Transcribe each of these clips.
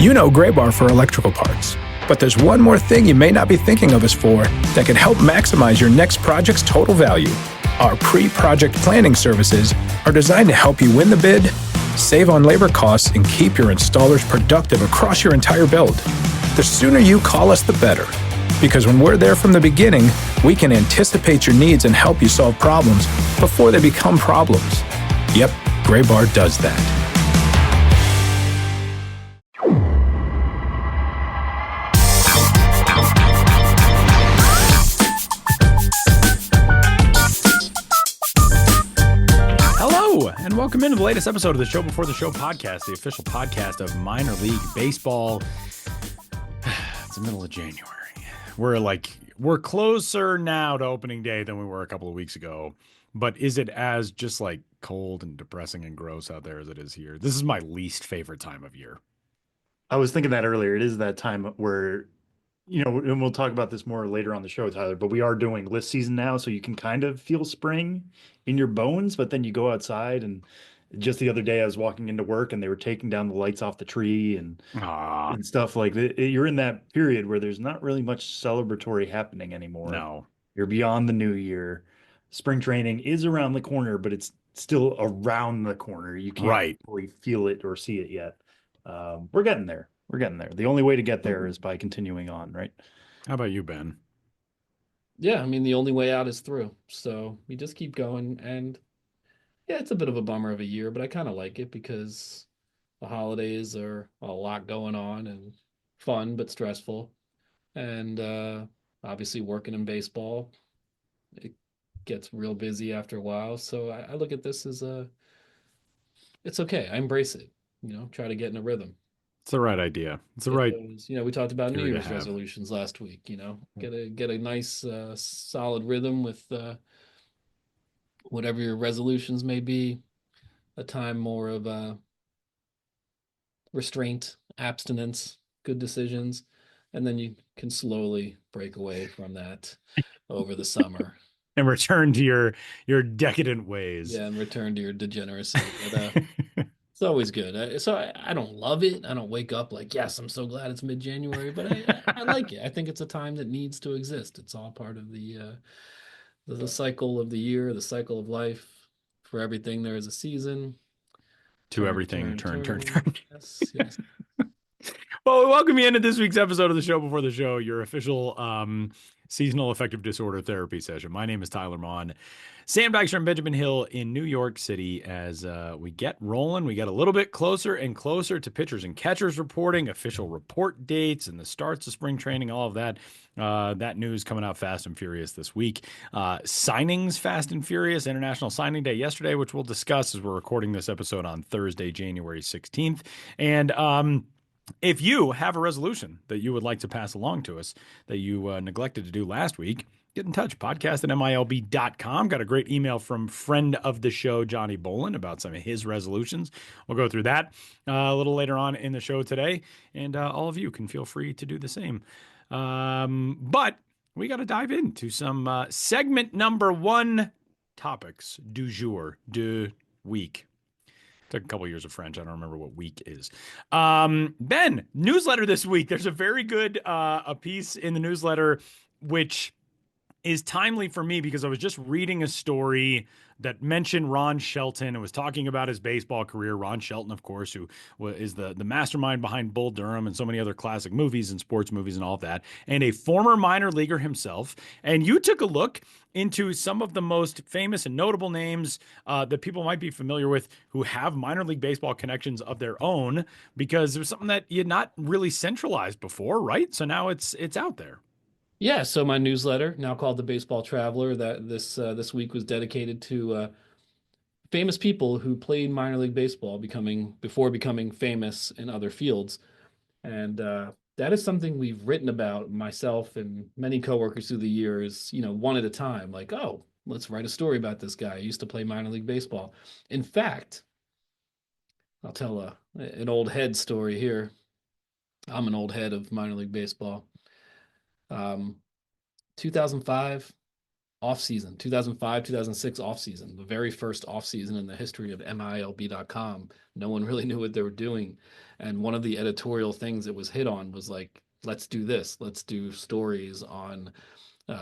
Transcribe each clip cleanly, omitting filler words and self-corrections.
You know Gray Bar for electrical parts, but there's one more thing you may not be thinking of us for that can help maximize your next project's total value. Our pre-project planning services are designed to help you win the bid, save on labor costs, and keep your installers productive across your entire build. The sooner you call us, the better. Because when we're there from the beginning, we can anticipate your needs and help you solve problems before they become problems. Yep, Gray Bar does that. Hello, and welcome into the latest episode of the Show Before the Show podcast, the official podcast of minor league baseball. It's the middle of January. We're closer now to opening day than we were a couple of weeks ago. But is it as just like cold and depressing and gross out there as it is here? This is my least favorite time of year. I was thinking that earlier. It is that time where, and we'll talk about this more later on the show, Tyler, but we are doing list season now, so you can kind of feel spring in your bones, but then you go outside, and just the other day I was walking into work and they were taking down the lights off the tree and stuff like that. You're in that period where there's not really much celebratory happening anymore. No. You're beyond the new year. Spring training is around the corner, but it's still around the corner. You can't really feel it or see it yet. We're getting there. We're getting there. The only way to get there is by continuing on, right? How about you, Ben? Yeah, I mean, the only way out is through. So we just keep going. And yeah, it's a bit of a bummer of a year, but I kind of like it because the holidays are a lot going on and fun, but stressful. And obviously working in baseball, it gets real busy after a while. So I look at this as it's okay. I embrace it, try to get in a rhythm. It's the right idea. It's the right. We talked about New Year's resolutions last week, get a nice solid rhythm with whatever your resolutions may be, a time more of restraint, abstinence, good decisions, and then you can slowly break away from that over the summer. And return to your decadent ways. Yeah, and return to your degeneracy. But, it's always good. So I don't love it. I don't wake up like, yes, I'm so glad it's mid-January, but I like it. I think it's a time that needs to exist. It's all part of the cycle of the year, the cycle of life. For everything, there is a season. To everything, turn. Yes. Well, we welcome you into this week's episode of the Show Before the Show, your official seasonal affective disorder therapy session. My name is Tyler Mon. Sam Dykstra and Benjamin Hill in New York City as we get rolling. We get a little bit closer and closer to pitchers and catchers reporting, official report dates, and the starts of spring training, all of that. That news coming out fast and furious this week. Signings fast and furious. International Signing Day yesterday, which we'll discuss as we're recording this episode on Thursday, January 16th. And if you have a resolution that you would like to pass along to us that you neglected to do last week, get in touch. Podcast@milb.com. Got a great email from friend of the show, Johnny Bolin, about some of his resolutions. We'll go through that a little later on in the show today. And all of you can feel free to do the same. But we got to dive into some segment number one topics du jour, du week. Took a couple years of French. I don't remember what week is. Ben, newsletter this week. There's a very good a piece in the newsletter which is timely for me because I was just reading a story that mentioned Ron Shelton and was talking about his baseball career. Ron Shelton, of course, who is the mastermind behind Bull Durham and so many other classic movies and sports movies and all of that, and a former minor leaguer himself. And you took a look into some of the most famous and notable names that people might be familiar with who have minor league baseball connections of their own, because it was something that you had not really centralized before, right? So now it's out there. Yeah, so my newsletter, now called The Baseball Traveler, that this week was dedicated to famous people who played minor league baseball before becoming famous in other fields. And that is something we've written about, myself and many coworkers through the years, one at a time, like, oh, let's write a story about this guy. He used to play minor league baseball. In fact, I'll tell an old head story here. I'm an old head of minor league baseball. 2005, off season, 2005, 2006 off season, the very first off season in the history of MILB.com. No one really knew what they were doing. And one of the editorial things it was hit on was like, let's do this. Let's do stories on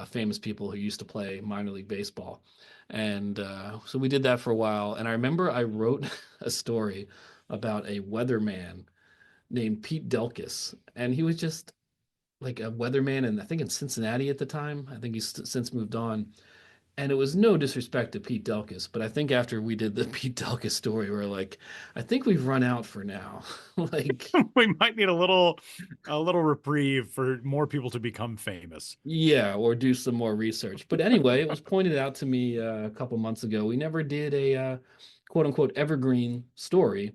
famous people who used to play minor league baseball. And so we did that for a while. And I remember I wrote a story about a weatherman named Pete Delkus. And he was just like a weatherman, and I think in Cincinnati at the time. I think he's since moved on. And it was no disrespect to Pete Delkus, but I think after we did the Pete Delkus story, we're like, I think we've run out for now. Like, We might need a little reprieve for more people to become famous. yeah, or do some more research. But anyway, it was pointed out to me a couple months ago. We never did a quote unquote evergreen story,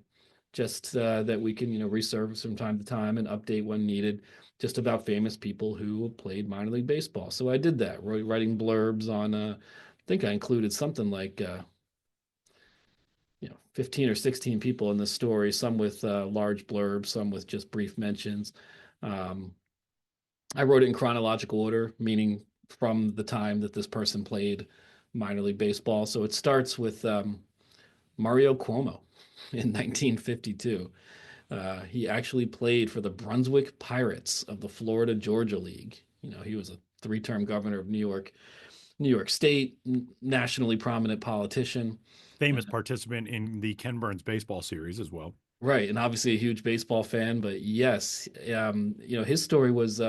just that we can, resurface from time to time and update when needed, just about famous people who played minor league baseball. So I did that, writing blurbs on, I think I included something like, 15 or 16 people in this story, some with large blurbs, some with just brief mentions. Um, I wrote it in chronological order, meaning from the time that this person played minor league baseball. So it starts with Mario Cuomo in 1952. He actually played for the Brunswick Pirates of the Florida Georgia League. He was a three-term governor of New York State, nationally prominent politician. Famous participant in the Ken Burns baseball series as well. Right, and obviously a huge baseball fan. But yes, his story was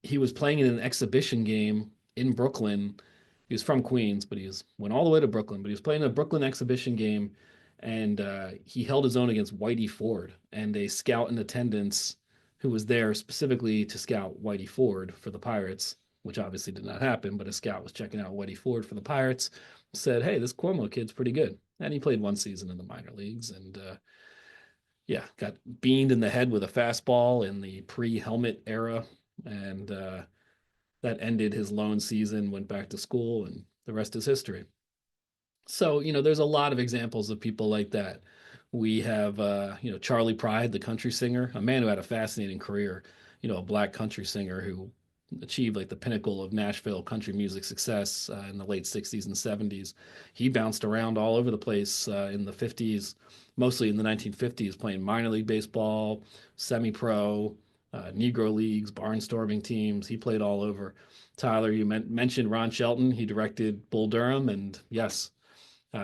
he was playing in an exhibition game in Brooklyn. He was from Queens, but went all the way to Brooklyn. But he was playing a Brooklyn exhibition game, and he held his own against Whitey Ford and a scout in attendance who was there specifically to scout Whitey Ford for the Pirates, which obviously did not happen. But a scout was checking out Whitey Ford for the Pirates, said, "Hey, this Cuomo kid's pretty good." And he played one season in the minor leagues, and yeah, got beamed in the head with a fastball in the pre-helmet era, and that ended his lone season. Went back to school, and the rest is history. So, there's a lot of examples of people like that. We have, Charlie Pride, the country singer, a man who had a fascinating career, a black country singer who achieved like the pinnacle of Nashville country music success in the late 60s and 70s. He bounced around all over the place in the 50s, mostly in the 1950s, playing minor league baseball, semi-pro, Negro leagues, barnstorming teams. He played all over. Tyler, you mentioned Ron Shelton. He directed Bull Durham, and yes,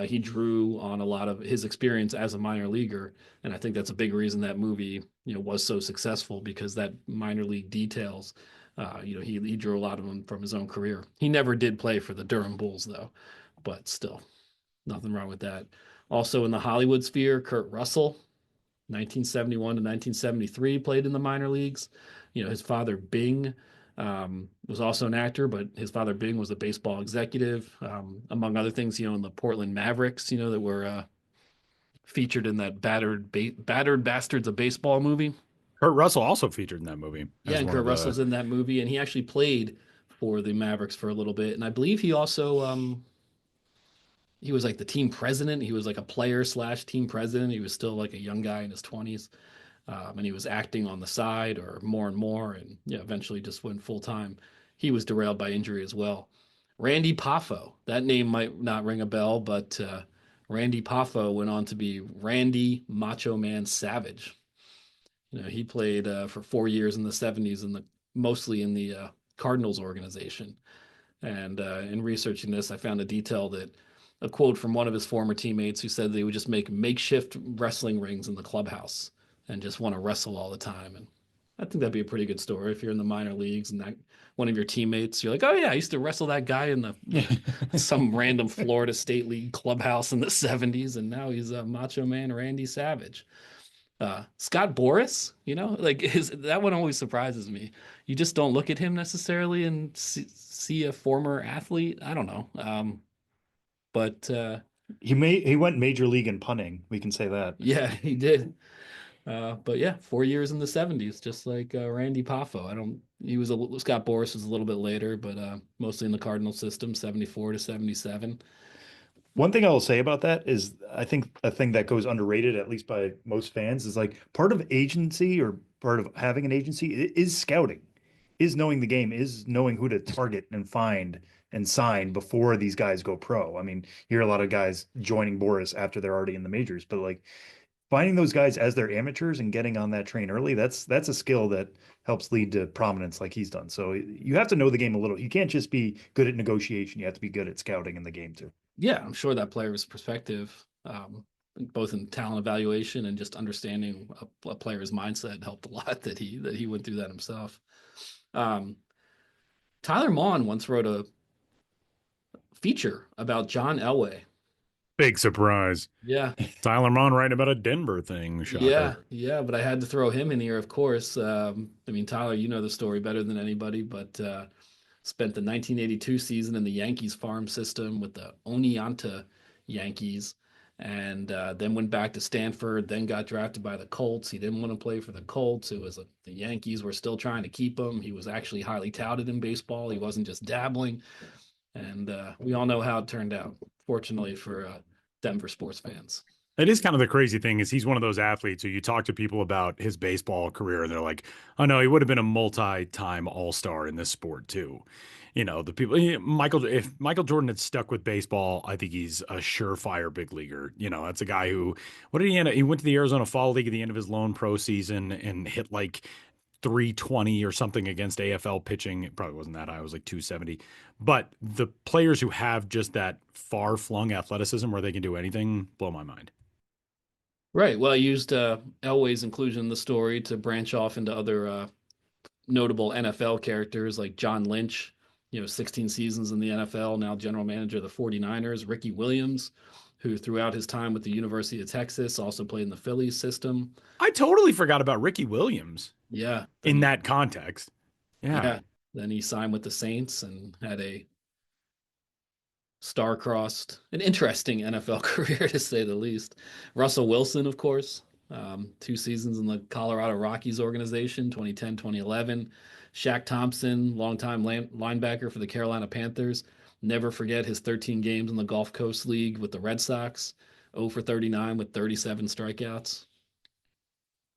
he drew on a lot of his experience as a minor leaguer, and I think that's a big reason that movie, was so successful, because that minor league details, he drew a lot of them from his own career. He never did play for the Durham Bulls, though, but still, nothing wrong with that. Also in the Hollywood sphere, Kurt Russell, 1971 to 1973, played in the minor leagues. His father Bing was also an actor, but his father Bing was a baseball executive, among other things. In the Portland Mavericks, that were featured in that battered Bastards of Baseball movie. Kurt Russell also featured in that movie. Yeah, and Kurt Russell's in that movie, and he actually played for the Mavericks for a little bit. And I believe he also he was like the team president. He was like a player / team president. He was still like a young guy in his 20s. And he was acting on the side or more and more, and eventually just went full time. He was derailed by injury as well. Randy Poffo, that name might not ring a bell, but Randy Poffo went on to be Randy Macho Man Savage. He played for 4 years in the 70s, mostly in the Cardinals organization. And in researching this, I found a quote from one of his former teammates who said they would just make makeshift wrestling rings in the clubhouse and just want to wrestle all the time. And I think that'd be a pretty good story if you're in the minor leagues and that one of your teammates, you're like, "Oh yeah, I used to wrestle that guy in some random Florida State League clubhouse in the 70s, and now he's a Macho Man Randy Savage." Scott Boras, that one always surprises me. You just don't look at him necessarily and see a former athlete. I don't know. But he went major league in punting. We can say that. Yeah, he did. But yeah, 4 years in the 70s, just like Randy Poffo. Scott Boras was a little bit later, but mostly in the Cardinal system, 74 to 77. One thing I will say about that is I think a thing that goes underrated, at least by most fans, is like part of agency or part of having an agency is scouting. is knowing the game, is knowing who to target and find and sign before these guys go pro. I mean, you hear a lot of guys joining Boris after they're already in the majors, but like finding those guys as they're amateurs and getting on that train early, that's a skill that helps lead to prominence like he's done. So you have to know the game a little. You can't just be good at negotiation. You have to be good at scouting in the game too. Yeah, I'm sure that player's perspective, both in talent evaluation and just understanding a player's mindset helped a lot that he went through that himself. Tyler Maughan once wrote a feature about John Elway. Big surprise. Yeah. Tyler Maughan writing about a Denver thing. Shocker. Yeah, but I had to throw him in here, of course. I mean, Tyler, you know the story better than anybody, but spent the 1982 season in the Yankees farm system with the Oneonta Yankees, and then went back to Stanford, then got drafted by the Colts. He didn't want to play for the Colts. It was the Yankees were still trying to keep him. He was actually highly touted in baseball. He wasn't just dabbling. And we all know how it turned out, fortunately for Denver sports fans. It is kind of the crazy thing is he's one of those athletes who you talk to people about his baseball career and they're like, oh no, he would have been a multi-time all-star in this sport too. You know, the people, if Michael Jordan had stuck with baseball, I think he's a surefire big leaguer. You know, that's a guy who, what did he end up? He went to the Arizona Fall League at the end of his lone pro season and hit like 320 or something against AFL pitching. It probably wasn't that high. It was like 270. But the players who have just that far-flung athleticism where they can do anything blow my mind. Right. Well, I used Elway's inclusion in the story to branch off into other notable NFL characters like John Lynch, 16 seasons in the NFL, now general manager of the 49ers, Ricky Williams, who throughout his time with the University of Texas also played in the Phillies system. I totally forgot about Ricky Williams. Yeah. In that context. Yeah. Then he signed with the Saints and had a star-crossed, an interesting NFL career to say the least. Russell Wilson, of course, 2 seasons in the Colorado Rockies organization, 2010, 2011. Shaq Thompson, longtime linebacker for the Carolina Panthers. Never forget his 13 games in the Gulf Coast League with the Red Sox, 0 for 39 with 37 strikeouts.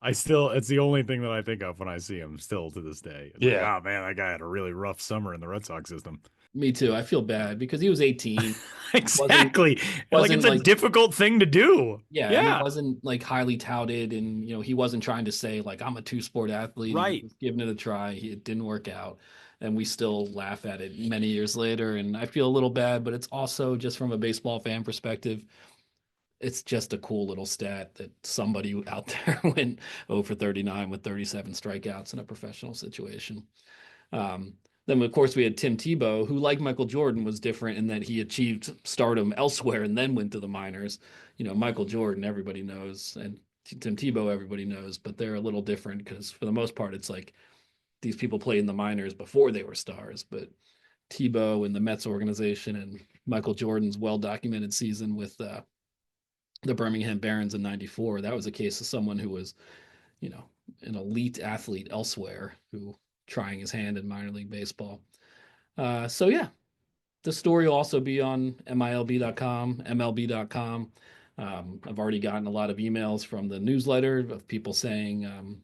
It's the only thing that I think of when I see him still to this day. It's like, oh man, that guy had a really rough summer in the Red Sox system. Me too. I feel bad because he was 18. Exactly. It's a difficult thing to do. Yeah. And he wasn't like highly touted and, he wasn't trying to say like, I'm a 2-sport athlete. Right. He was giving it a try. It didn't work out. And we still laugh at it many years later. And I feel a little bad, but it's also just from a baseball fan perspective, it's just a cool little stat that somebody out there went 0 for 39 with 37 strikeouts in a professional situation. Then, of course, we had Tim Tebow, who, like Michael Jordan, was different in that he achieved stardom elsewhere and then went to the minors. Michael Jordan, everybody knows, and Tim Tebow, everybody knows, but they're a little different because for the most part, it's like these people played in the minors before they were stars. But Tebow and the Mets organization and Michael Jordan's well-documented season with the Birmingham Barons in '94, that was a case of someone who was, an elite athlete elsewhere who trying his hand in minor league baseball. So yeah, the story will also be on MILB.com, MLB.com. I've already gotten a lot of emails from the newsletter of people saying,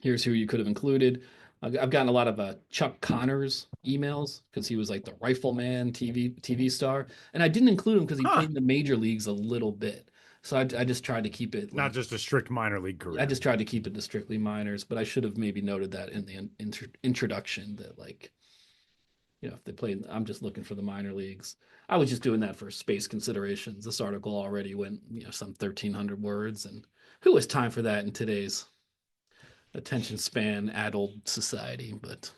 here's who you could have included. I've gotten a lot of Chuck Connors emails because he was like the Rifleman TV star. And I didn't include him because he played in the major leagues a little bit. So I just tried to keep it not just a strict minor league career. I just tried to keep it to strictly minors, but I should have maybe noted that in the introduction that if they played, I'm just looking for the minor leagues. I was just doing that for space considerations. This article already went, some 1,300 words, and who has time for that in today's attention span addled society? But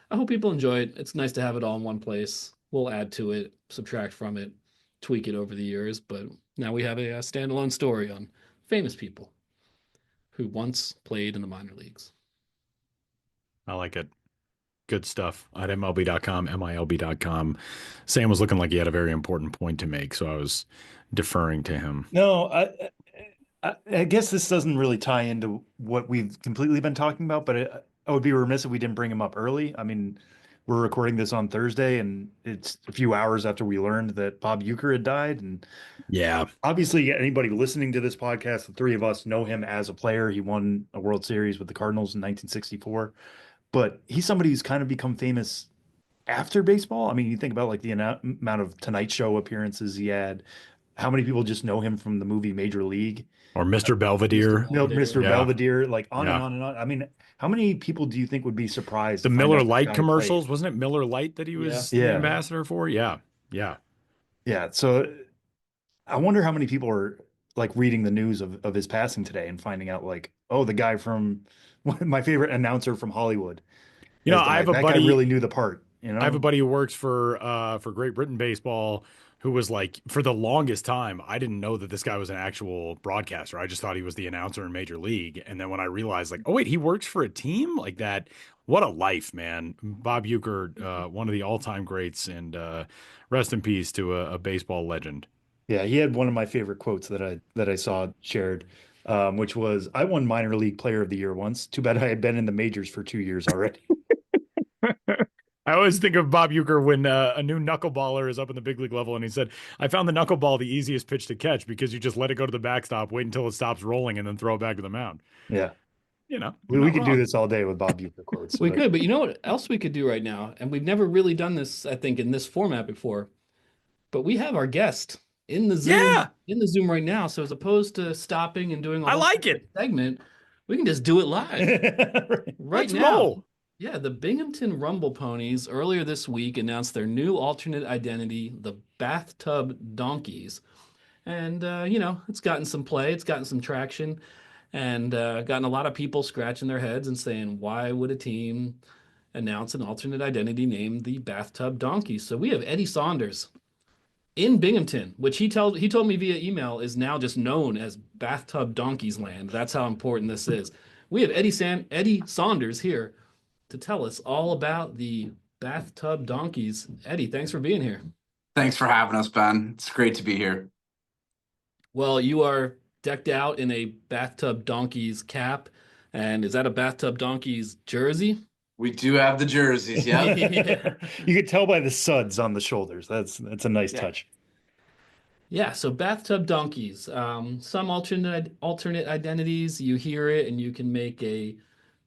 I hope people enjoy it. It's nice to have it all in one place. We'll add to it, subtract from it, tweak it over the years, but now we have a standalone story on famous people who once played in the minor leagues. I like it. Good stuff at MLB.com, MILB.com. Sam was looking like he had a very important point to make, so I was deferring to him. No, I guess this doesn't really tie into what we've completely been talking about, but I would be remiss if we didn't bring him up early. I mean, we're recording this on Thursday, and it's a few hours after we learned that Bob Uecker had died. And yeah, obviously anybody listening to this podcast, the three of us know him as a player. He won a World Series with the Cardinals in 1964. but he's somebody who's kind of become famous after baseball. I mean, you think about like the amount of Tonight Show appearances he had. How many people just know him from the movie Major League? Or Mr. Mr. Belvedere. Mr. Yeah. Belvedere, like on and Yeah. on and on. I mean, how many people do you think would be surprised The to find Miller out that Lite guy commercials, played? wasn't it Miller Lite that he was the Yeah. ambassador for? Yeah. Yeah. Yeah. So I wonder how many people are like reading the news of his passing today and finding out like, oh, the guy from my favorite announcer from Hollywood You know, has died. That guy really knew the part, you I have a know? buddy who works for Great Britain baseball who was like, for the longest time, I didn't know that this guy was an actual broadcaster. I just thought he was the announcer in Major League. And then when I realized, like, oh wait, he works for a team like that. What a life, man. Bob Uecker, one of the all-time greats, and rest in peace to a baseball legend. Yeah, he had one of my favorite quotes that I saw shared, which was, "I won minor league player of the year once. Too bad I had been in the majors for 2 years already." I always think of Bob Uecker when a new knuckleballer is up in the big league level, and he said, "I found the knuckleball the easiest pitch to catch because you just let it go to the backstop, wait until it stops rolling, and then throw it back to the mound." Yeah, You know, we, you're we not could do wrong. this all day with Bob Uecker quotes. We but could, but you know what else we could do right now? And we've never really done this, I think, in this format before. But we have our guest Yeah, in the Zoom right now. So as opposed to stopping and doing a I whole like it. segment, we can just do it live right Let's now. roll. Yeah, the Binghamton Rumble Ponies earlier this week announced their new alternate identity, the Bathtub Donkeys. And, it's gotten some play, it's gotten some traction, and gotten a lot of people scratching their heads and saying, why would a team announce an alternate identity named the Bathtub Donkeys? So we have Eddie Saunders in Binghamton, which he told me via email is now just known as Bathtub Donkeys Land. That's how important this is. We have Eddie Saunders here to tell us all about the Bathtub Donkeys. Eddie, thanks for being here. Thanks for having us, Ben. It's great to be here. Well, you are decked out in a Bathtub Donkeys cap. And is that a Bathtub Donkeys jersey? We do have the jerseys, yeah. Yeah. you could tell by the suds on the shoulders. That's a nice touch. Yeah, so Bathtub Donkeys. Some alternate identities, you hear it and you can make a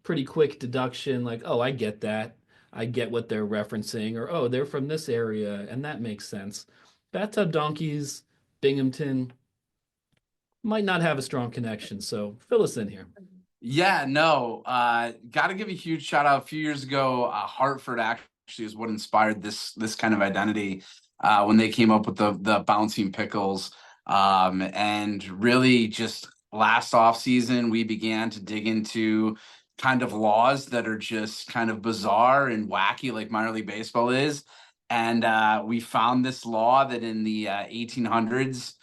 pretty quick deduction like, oh, I get that. I get what they're referencing, or oh, they're from this area, and that makes sense. Bathtub Donkeys, Binghamton, might not have a strong connection, so fill us in here. Yeah, no. Got to give a huge shout out. A few years ago, Hartford actually is what inspired this kind of identity when they came up with the bouncing pickles. And really just last off season, we began to dig into kind of laws that are just kind of bizarre and wacky, like minor league baseball is. And we found this law that in the 1800s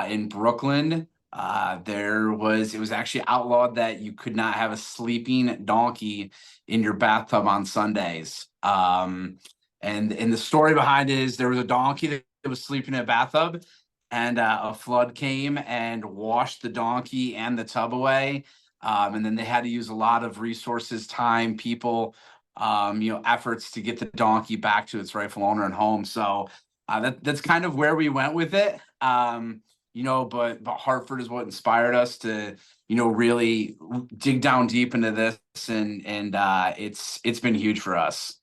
in Brooklyn, it was actually outlawed that you could not have a sleeping donkey in your bathtub on Sundays. And the story behind it is there was a donkey that was sleeping in a bathtub, and a flood came and washed the donkey and the tub away. And then they had to use a lot of resources, time, people, efforts to get the donkey back to its rightful owner and home. So that's kind of where we went with it. But Hartford is what inspired us to, really dig down deep into this, and it's been huge for us.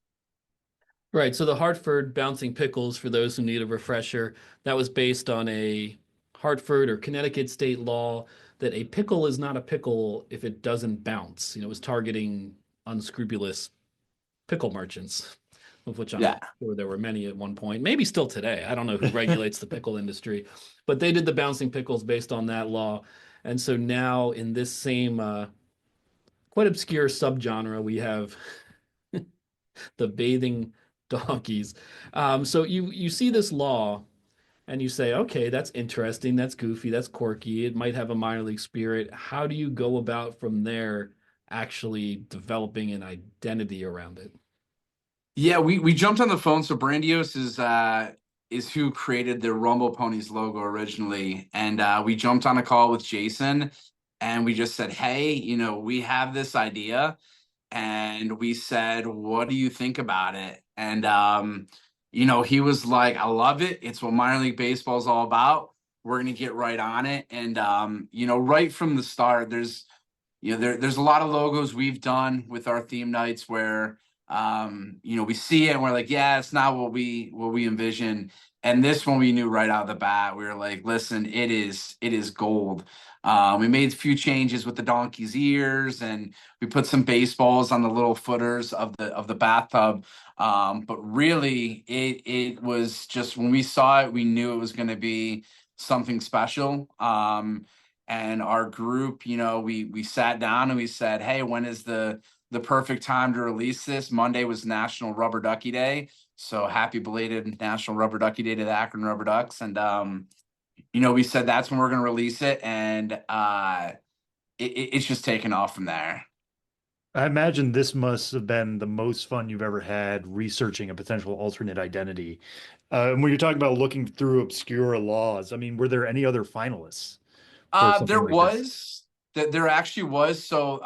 Right. So the Hartford Bouncing Pickles, for those who need a refresher, that was based on a Hartford or Connecticut state law that a pickle is not a pickle if it doesn't bounce. It was targeting unscrupulous pickle merchants, of which I'm sure there were many at one point, maybe still today. I don't know who regulates the pickle industry, but they did the bouncing pickles based on that law. And so now in this same quite obscure subgenre, we have the bathing donkeys. So you see this law and you say, okay, that's interesting, that's goofy, that's quirky, it might have a minor league spirit. How do you go about from there actually developing an identity around it? Yeah, we jumped on the phone. So Brandios is who created the Rumble Ponies logo originally, and we jumped on a call with Jason, and we just said, hey, we have this idea, and we said, what do you think about it? And he was like, I love it. It's what minor league baseball is all about. We're gonna get right on it. And right from the start, there's there's a lot of logos we've done with our theme nights where we see it and we're like, yeah, it's not what we envision. And this one we knew right out of the bat. We were like, listen, it is gold. We made a few changes with the donkey's ears, and we put some baseballs on the little footers of the bathtub. But really, it was just, when we saw it, we knew it was going to be something special. And our group, we sat down and we said, hey, when is the perfect time to release this? Monday was National Rubber Ducky Day. So happy belated National Rubber Ducky Day to the Akron Rubber Ducks. And, we said that's when we're going to release it. And it's just taken off from there. I imagine this must have been the most fun you've ever had researching a potential alternate identity. And when you're talking about looking through obscure laws, I mean, were there any other finalists for something There like this? was, there actually was. So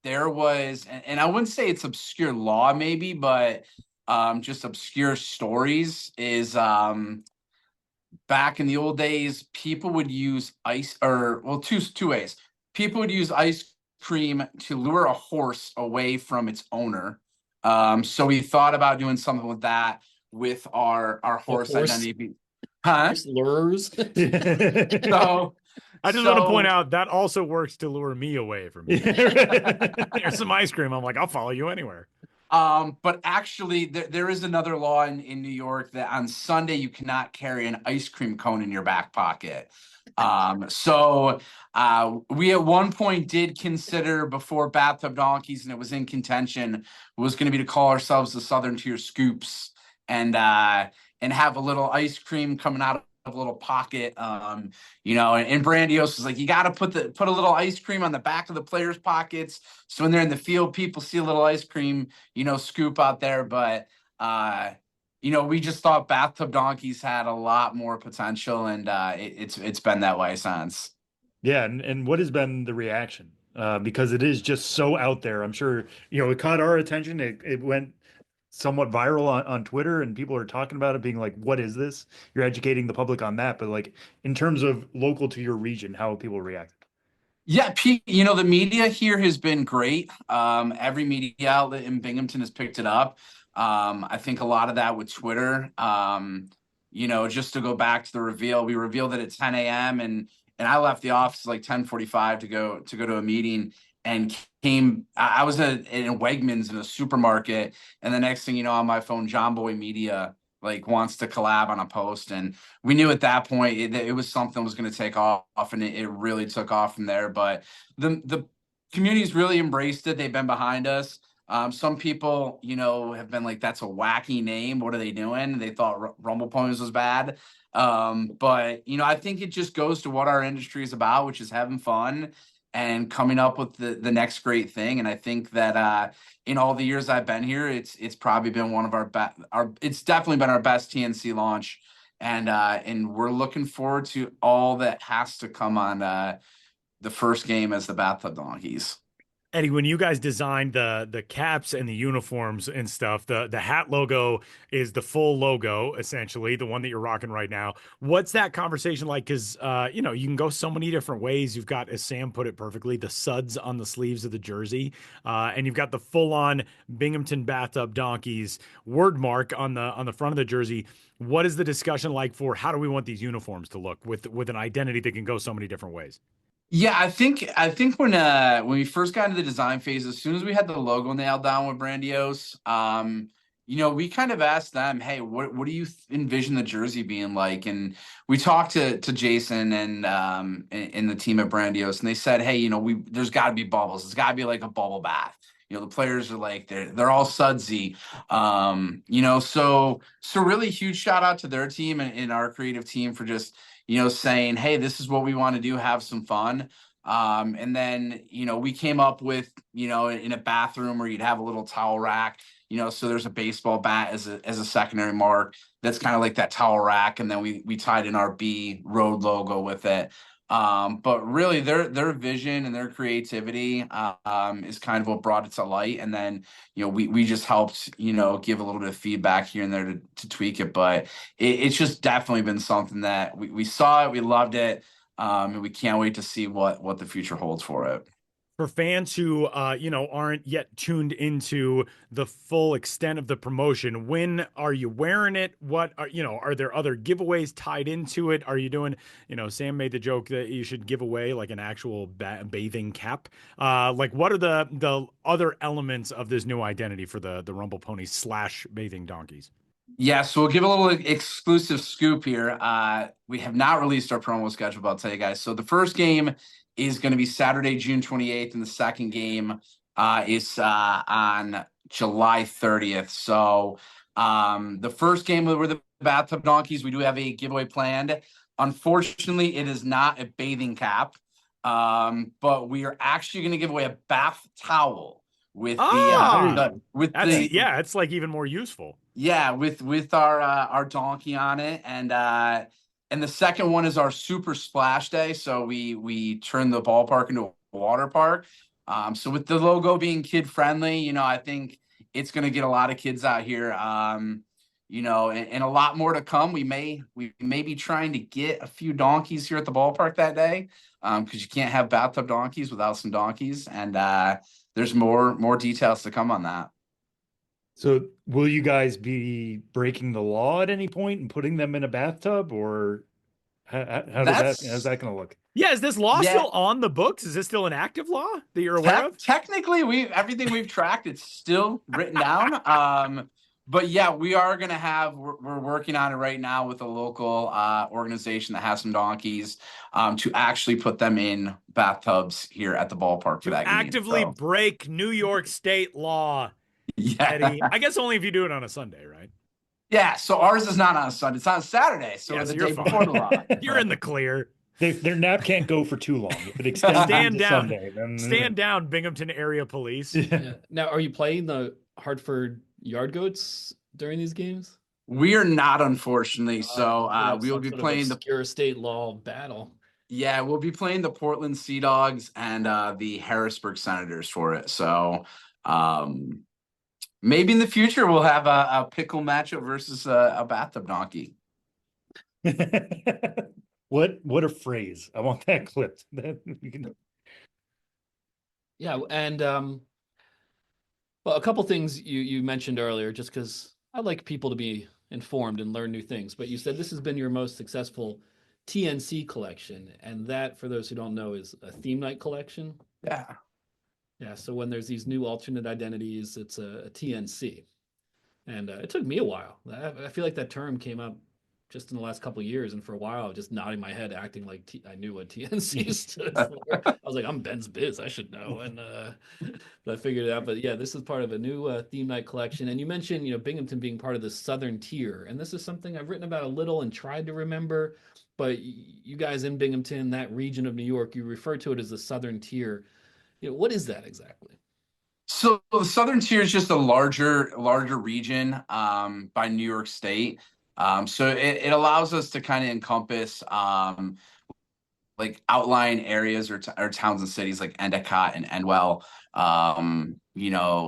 there was, and I wouldn't say it's obscure law maybe, but just obscure stories is back in the old days, people would use two ways. People would use ice cream to lure a horse away from its owner. So we thought about doing something with that with our horse identity. Huh? Lures. So I just want to point out that also works to lure me away from you. Here's some ice cream. I'm like, I'll follow you anywhere. But actually, there is another law in New York that on Sunday you cannot carry an ice cream cone in your back pocket. So we at one point did consider, before Bathtub Donkeys, and it was in contention, was going to be to call ourselves the Southern Tier Scoops and have a little ice cream coming out of a little pocket. And Brandios was like, you got to put a little ice cream on the back of the players' pockets, so when they're in the field, people see a little ice cream, scoop out there. But we just thought Bathtub Donkeys had a lot more potential, and it's been that way since. Yeah, and what has been the reaction? Because it is just so out there. I'm sure, it caught our attention. It went somewhat viral on Twitter, and people are talking about it, being like, what is this? You're educating the public on that. But like, in terms of local to your region, how have people reacted? Yeah, Pete, the media here has been great. Every media outlet in Binghamton has picked it up. I think a lot of that with Twitter. Just to go back to the reveal, we revealed it at 10 a.m. and I left the office like 10:45 to go to a meeting, and I was in Wegmans in a supermarket, and the next thing you know, on my phone, John Boy Media like wants to collab on a post, and we knew at that point it was something was going to take off, and it really took off from there. But the community's really embraced it. They've been behind us. Some people, have been like, that's a wacky name. What are they doing? They thought Rumble Ponies was bad. But I think it just goes to what our industry is about, which is having fun and coming up with the next great thing. And I think that in all the years I've been here, it's probably been one of our best. It's definitely been our best TNC launch, and we're looking forward to all that has to come on the first game as the Bathtub Donkeys. Eddie, when you guys designed the caps and the uniforms and stuff, the hat logo is the full logo, essentially, the one that you're rocking right now. What's that conversation like? Because, you can go so many different ways. You've got, as Sam put it perfectly, the suds on the sleeves of the jersey, and you've got the full-on Binghamton Bathtub Donkeys word mark on the front of the jersey. What is the discussion like for how do we want these uniforms to look with an identity that can go so many different ways? Yeah, I think when we first got into the design phase, as soon as we had the logo nailed down with Brandios, we kind of asked them, hey, what do you envision the jersey being like? And we talked to Jason and the team at Brandios, and they said, hey, there's got to be bubbles. It's got to be like a bubble bath. The players are like, they're all sudsy. So really huge shout out to their team and our creative team for just saying, hey, this is what we want to do, have some fun. And then, we came up with, in a bathroom where you'd have a little towel rack, so there's a baseball bat as a secondary mark. That's kind of like that towel rack. And then we tied in our B Road logo with it. But really their vision and their creativity is kind of what brought it to light. And then, we just helped, give a little bit of feedback here and there to tweak it. But it's just definitely been something that we saw it, we loved it. And we can't wait to see what the future holds for it. For fans who aren't yet tuned into the full extent of the promotion, when are you wearing it? What are there other giveaways tied into it? Are you doing, Sam made the joke that you should give away like an actual bathing cap. Like what are the other elements of this new identity for the Rumble Ponies / Bathing Donkeys? Yeah, so we'll give a little exclusive scoop here. We have not released our promo schedule, but I'll tell you guys. So the first game is going to be Saturday, June 28th, and the second game is on July 30th. So the first game were the Bathtub Donkeys. We do have a giveaway planned. Unfortunately, it is not a bathing cap, but we are actually going to give away a bath towel with it's like even more useful. Yeah, with our donkey on it, and the second one is our Super Splash Day. So we turn the ballpark into a water park. So with the logo being kid friendly, I think it's going to get a lot of kids out here. And a lot more to come. We may be trying to get a few donkeys here at the ballpark that day, because you can't have bathtub donkeys without some donkeys, and there's more details to come on that. So will you guys be breaking the law at any point and putting them in a bathtub, or how's that going to look? Yeah, is this law still on the books? Is this still an active law that you're aware of? Technically, everything we've tracked, it's still written down. But yeah, we are going to we're working on it right now with a local organization that has some donkeys to actually put them in bathtubs here at the ballpark for that game. Actively break New York State law. Yeah. Eddie, I guess only if you do it on a Sunday, right? Yeah, so ours is not on a Sunday. It's on Saturday, so the day before the law. You're in the clear. Their nap can't go for too long. If it extends stand down, Sunday, then... stand down, Binghamton area police. Yeah. Now, are you playing the Hartford Yard Goats during these games? We are not, unfortunately. So we will be playing the obscure state law battle. Yeah, we'll be playing the Portland Sea Dogs and the Harrisburg Senators for it. So maybe in the future we'll have a pickle matchup versus a bathtub donkey. What a phrase! I want that clipped. Yeah, and well, a couple things you mentioned earlier, just because I like people to be informed and learn new things. But you said this has been your most successful TNC collection, and that, for those who don't know, is a theme night collection. Yeah. Yeah, so when there's these new alternate identities, it's a TNC. And it took me a while. I feel like that term came up just in the last couple of years, and for a while I was just nodding my head, acting like I knew what TNC stood for. I was like, I'm Ben's Biz, I should know. And but I figured it out. But yeah, this is part of a new theme night collection. And you mentioned, Binghamton being part of the Southern Tier, and this is something I've written about a little and tried to remember. But you guys in Binghamton, that region of New York, you refer to it as the Southern Tier. What is that exactly? So the Southern Tier is just a larger region by New York State. So it allows us to kind of encompass like outlying areas or towns and cities like Endicott and Endwell.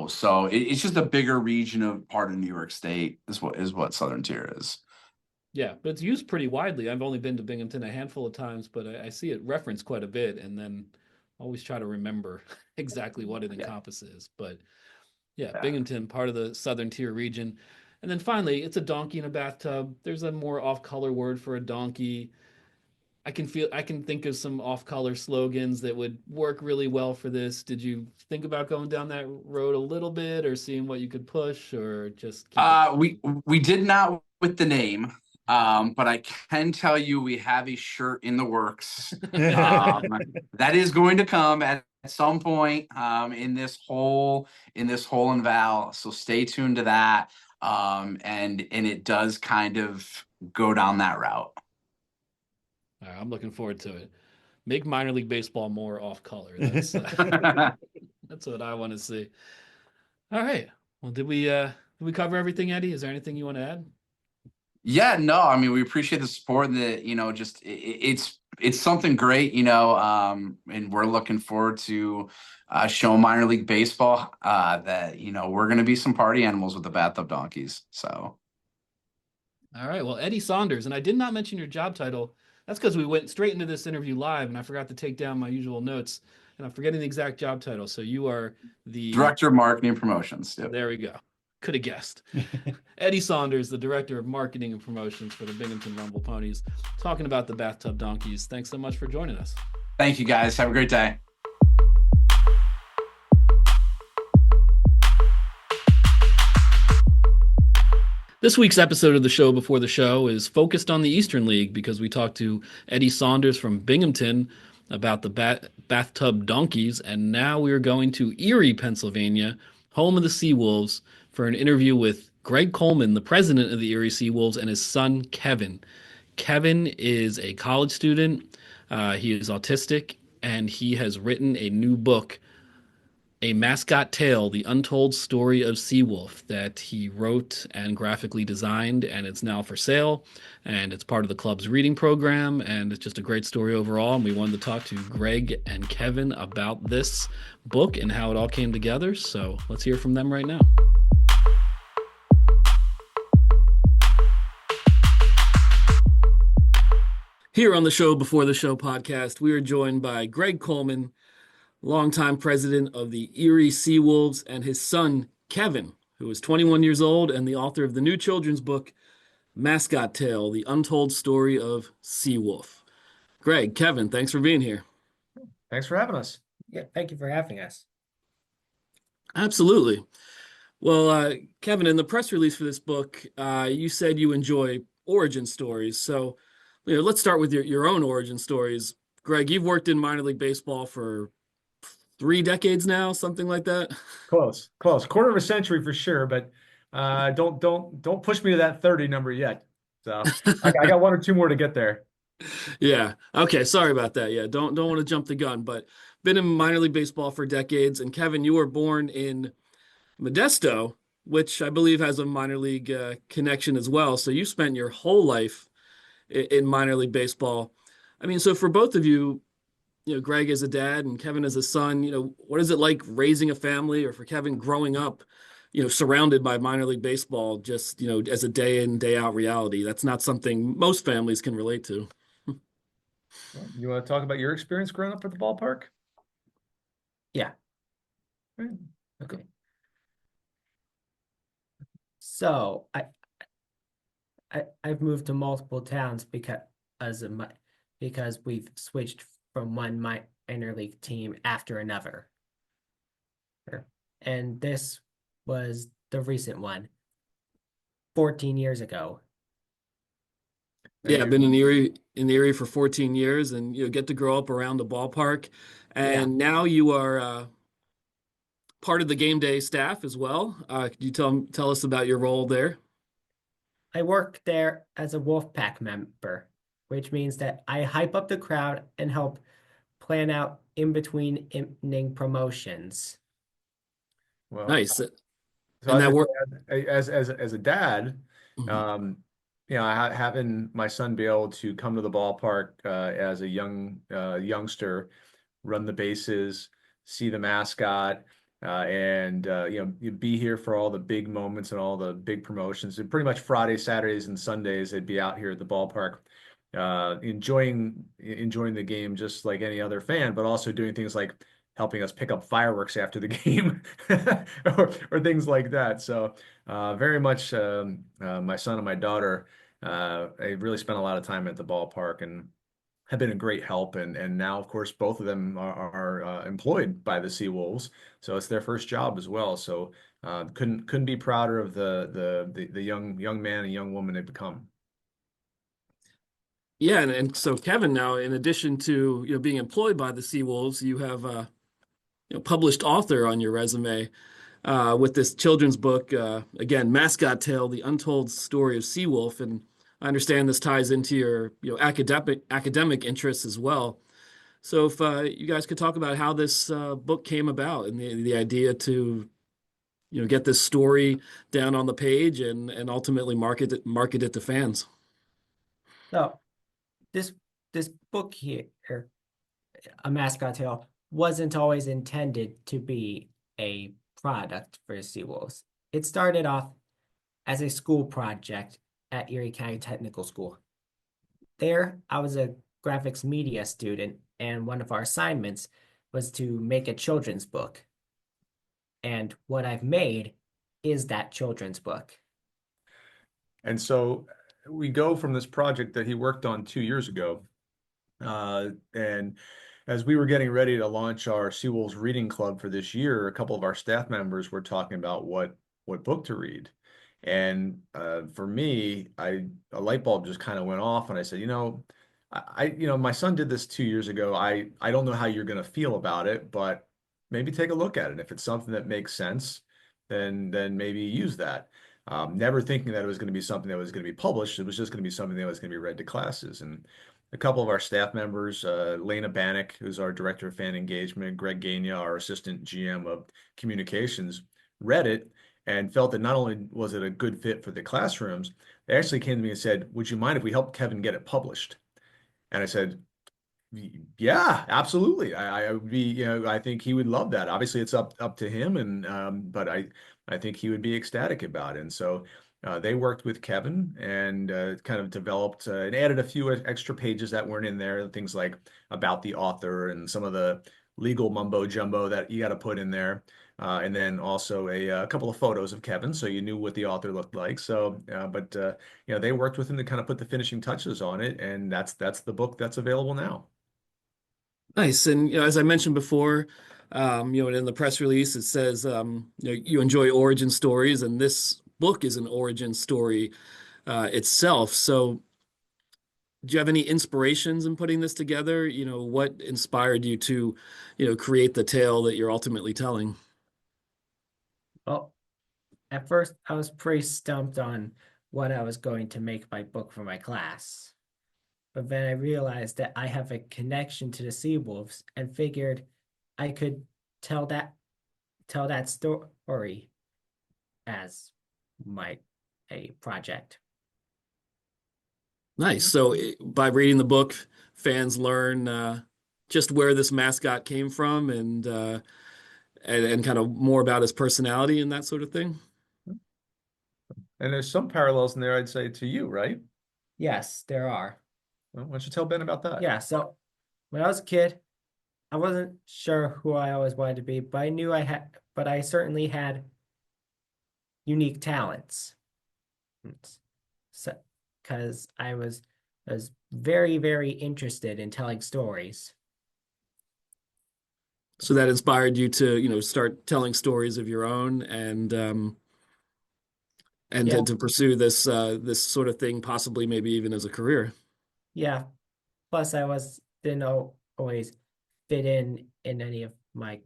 So it's just a bigger region of part of New York State is what Southern Tier is. Yeah, but it's used pretty widely. I've only been to Binghamton a handful of times, but I see it referenced quite a bit, and then always try to remember exactly what it encompasses. But yeah, Binghamton, part of the Southern Tier region. And then finally, it's a donkey in a bathtub. There's a more off-color word for a donkey. I can think of some off-color slogans that would work really well for this. Did you think about going down that road a little bit, or seeing what you could push, or just we did not with the name. But I can tell you we have a shirt in the works that is going to come at some point in this whole inval. So stay tuned to that. And it does kind of go down that route. All right, I'm looking forward to it. Make minor league baseball more off color. That's what I want to see. All right. Well, did we cover everything, Eddie? Is there anything you want to add? Yeah, no, I mean, we appreciate the support, that, just it's something great, and we're looking forward to showing minor league baseball that, we're going to be some party animals with the Bathtub Donkeys. So. All right. Well, Eddie Saunders, and I did not mention your job title. That's because we went straight into this interview live and I forgot to take down my usual notes. and I'm forgetting the exact job title. So you are the Director of Marketing and Promotions. Yep. There we go. Could have guessed. Eddie Saunders, the Director of Marketing and Promotions for the Binghamton Rumble Ponies, talking about the Bathtub Donkeys. Thanks so much for joining us. Thank you, guys. Have a great day. This week's episode of the show before the show is focused on the Eastern League because we talked to Eddie Saunders from Binghamton about the Bathtub Donkeys, and now we're going to Erie, Pennsylvania, home of the Seawolves, for an interview with Greg Coleman, the president of the Erie Seawolves, and his son, Kevin. Kevin is a college student. He is autistic, and he has written a new book, A Mascot Tale, The Untold Story of Seawolf, that he wrote and graphically designed, and it's now for sale, and it's part of the club's reading program, and it's just a great story overall, and we wanted to talk to Greg and Kevin about this book and how it all came together, so let's hear from them right now. Here on the Show Before the Show podcast, we are joined by Greg Coleman, longtime president of the Erie Seawolves, and his son, Kevin, who is 21 years old and the author of the new children's book, Mascot Tale, The Untold Story of Seawolf. Greg, Kevin, thanks for being here. Thanks for having us. Yeah, thank you for having us. Absolutely. Well, Kevin, in the press release for this book, you said you enjoy origin stories. So let's start with your own origin stories. Greg, you've worked in minor league baseball for 3 decades now, something like that. Close. Quarter of a century for sure, but don't push me to that 30 number yet. So I got 1 or 2 more to get there. Yeah. Okay. Sorry about that. Yeah. Don't want to jump the gun, but been in minor league baseball for decades. And Kevin, you were born in Modesto, which I believe has a minor league connection as well. So you spent your whole life in minor league baseball. I mean, so for both of you, Greg as a dad and Kevin as a son, what is it like raising a family, or for Kevin growing up, surrounded by minor league baseball, just, as a day in, day out reality? That's not something most families can relate to. You want to talk about your experience growing up at the ballpark? Yeah. Right. Okay. So I've moved to multiple towns because we've switched from one minor league team after another. And this was the recent one, 14 years ago. Yeah, I've been in Erie for 14 years, and get to grow up around the ballpark. And now you are part of the game day staff as well. Could you tell us about your role there? I work there as a Wolfpack member, which means that I hype up the crowd and help plan out in between inning promotions. Well, Nice. so And that work. as a dad, Mhm. having my son be able to come to the ballpark as a youngster, run the bases, see the mascot, and you be here for all the big moments and all the big promotions. And pretty much Fridays, Saturdays, and Sundays, they'd be out here at the ballpark, enjoying the game just like any other fan, but also doing things like helping us pick up fireworks after the game or things like that. So very much my son and my daughter, I really spent a lot of time at the ballpark and have been a great help. And now, of course, both of them are employed by the Seawolves. So it's their first job as well. So couldn't be prouder of the young man and young woman they've become. Yeah, and so Kevin, now in addition to being employed by the Seawolves, you have published author on your resume with this children's book, again, Mascot Tale: The Untold Story of Seawolf. And I understand this ties into your academic interests as well. So if you guys could talk about how this book came about and the idea to get this story down on the page and ultimately market it to fans. So this book here, A Mascot Tale, wasn't always intended to be a product for Seawolves. It started off as a school project at Erie County Technical School. There, I was a graphics media student, and one of our assignments was to make a children's book. And what I've made is that children's book. And so we go from this project that he worked on 2 years ago. And as we were getting ready to launch our Seawolves Reading Club for this year, a couple of our staff members were talking about what book to read. And for me, a light bulb just kind of went off, and I said, my son did this 2 years ago. I don't know how you're going to feel about it, but maybe take a look at it. If it's something that makes sense, then maybe use that. Never thinking that it was going to be something that was going to be published. It was just going to be something that was going to be read to classes. And a couple of our staff members, Lena Bannock, who's our director of fan engagement, Greg Gagna, our assistant GM of communications, read it and felt that not only was it a good fit for the classrooms, they actually came to me and said, "Would you mind if we helped Kevin get it published?" And I said, "Yeah, absolutely. I would be, I think he would love that. Obviously, it's up to him, and but I think he would be ecstatic about it." And so they worked with Kevin and kind of developed and added a few extra pages that weren't in there, things like about the author and some of the legal mumbo jumbo that you got to put in there. And then also a couple of photos of Kevin, so you knew what the author looked like. So, but they worked with him to kind of put the finishing touches on it, and that's the book that's available now. Nice. And as I mentioned before, in the press release it says you enjoy origin stories, and this book is an origin story itself. So, do you have any inspirations in putting this together? What inspired you to, create the tale that you're ultimately telling? Well, at first, I was pretty stumped on what I was going to make my book for my class. But then I realized that I have a connection to the Seawolves and figured I could tell that story as a project. Nice. So by reading the book, fans learn just where this mascot came from and kind of more about his personality and that sort of thing. And there's some parallels in there, I'd say, to you, right? Yes, there are. Well, why don't you tell Ben about that? Yeah, so when I was a kid, I wasn't sure who I always wanted to be, but I certainly had unique talents. So, because I was very, very interested in telling stories. So that inspired you to, start telling stories of your own and Yeah. to pursue this sort of thing, possibly maybe even as a career. Yeah. Plus, didn't always fit in any of my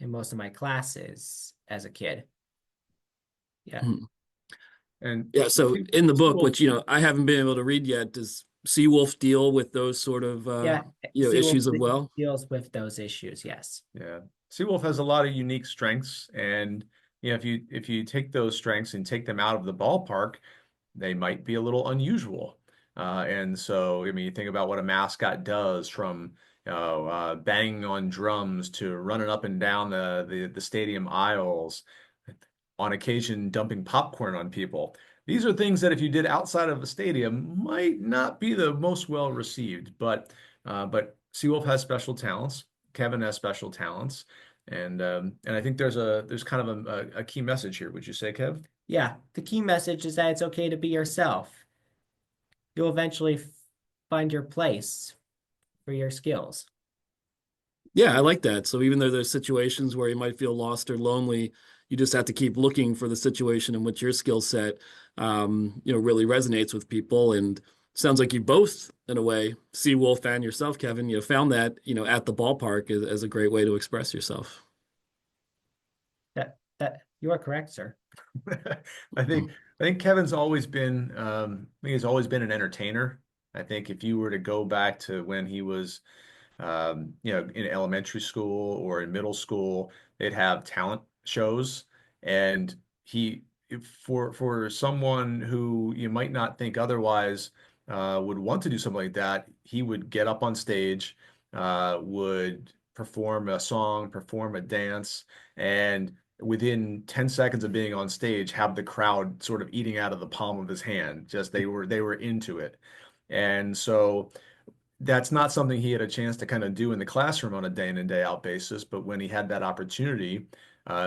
in most of my classes as a kid. Yeah. And Yeah, so in the book, which I haven't been able to read yet, does Seawolf deal with those sort of issues as well? Deals with those issues, yes. Yeah, Seawolf has a lot of unique strengths, and if you take those strengths and take them out of the ballpark, they might be a little unusual. And so, I mean, you think about what a mascot does, from banging on drums to running up and down the stadium aisles, on occasion dumping popcorn on people. These are things that if you did outside of a stadium might not be the most well received, but Seawolf has special talents. Kevin has special talents, and I think there's kind of a key message here. Would you say, Kev? Yeah, the key message is that it's okay to be yourself. You'll eventually find your place for your skills. Yeah, I like that. So even though there's situations where you might feel lost or lonely, you just have to keep looking for the situation in which your skill set, really resonates with people. And sounds like you both, in a way, Seawolf and yourself, Kevin, found that, at the ballpark as a great way to express yourself. That you are correct, sir. I think Kevin's always been he's always been an entertainer. I think if you were to go back to when he was in elementary school or in middle school, they'd have talent shows, and for someone who you might not think otherwise would want to do something like that, he would get up on stage, would perform a song, perform a dance, and within 10 seconds of being on stage, have the crowd sort of eating out of the palm of his hand. Just they were into it. And so that's not something he had a chance to kind of do in the classroom on a day in and day out basis, but when he had that opportunity,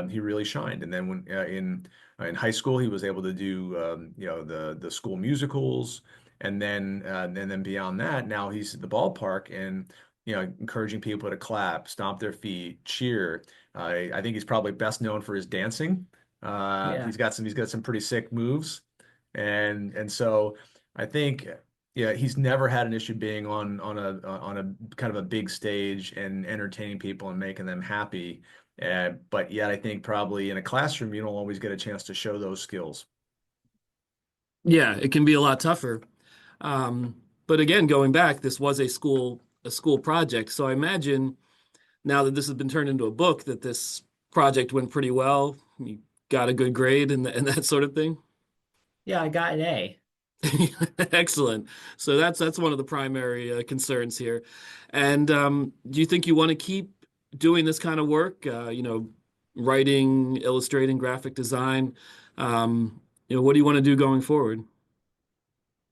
he really shined. And then when in high school, he was able to do the school musicals, and then beyond that, now he's at the ballpark and encouraging people to clap, stomp their feet, cheer. I think he's probably best known for his dancing. Yeah. He's got some pretty sick moves, and so I think. Yeah, he's never had an issue being on a kind of a big stage and entertaining people and making them happy. But yet, I think probably in a classroom, you don't always get a chance to show those skills. Yeah, it can be a lot tougher. But again, going back, this was a school project. So I imagine now that this has been turned into a book, that this project went pretty well. You got a good grade and that sort of thing. Yeah, I got an A. Excellent. So that's one of the primary concerns here. And do you think you want to keep doing this kind of work? Writing, illustrating, graphic design. What do you want to do going forward?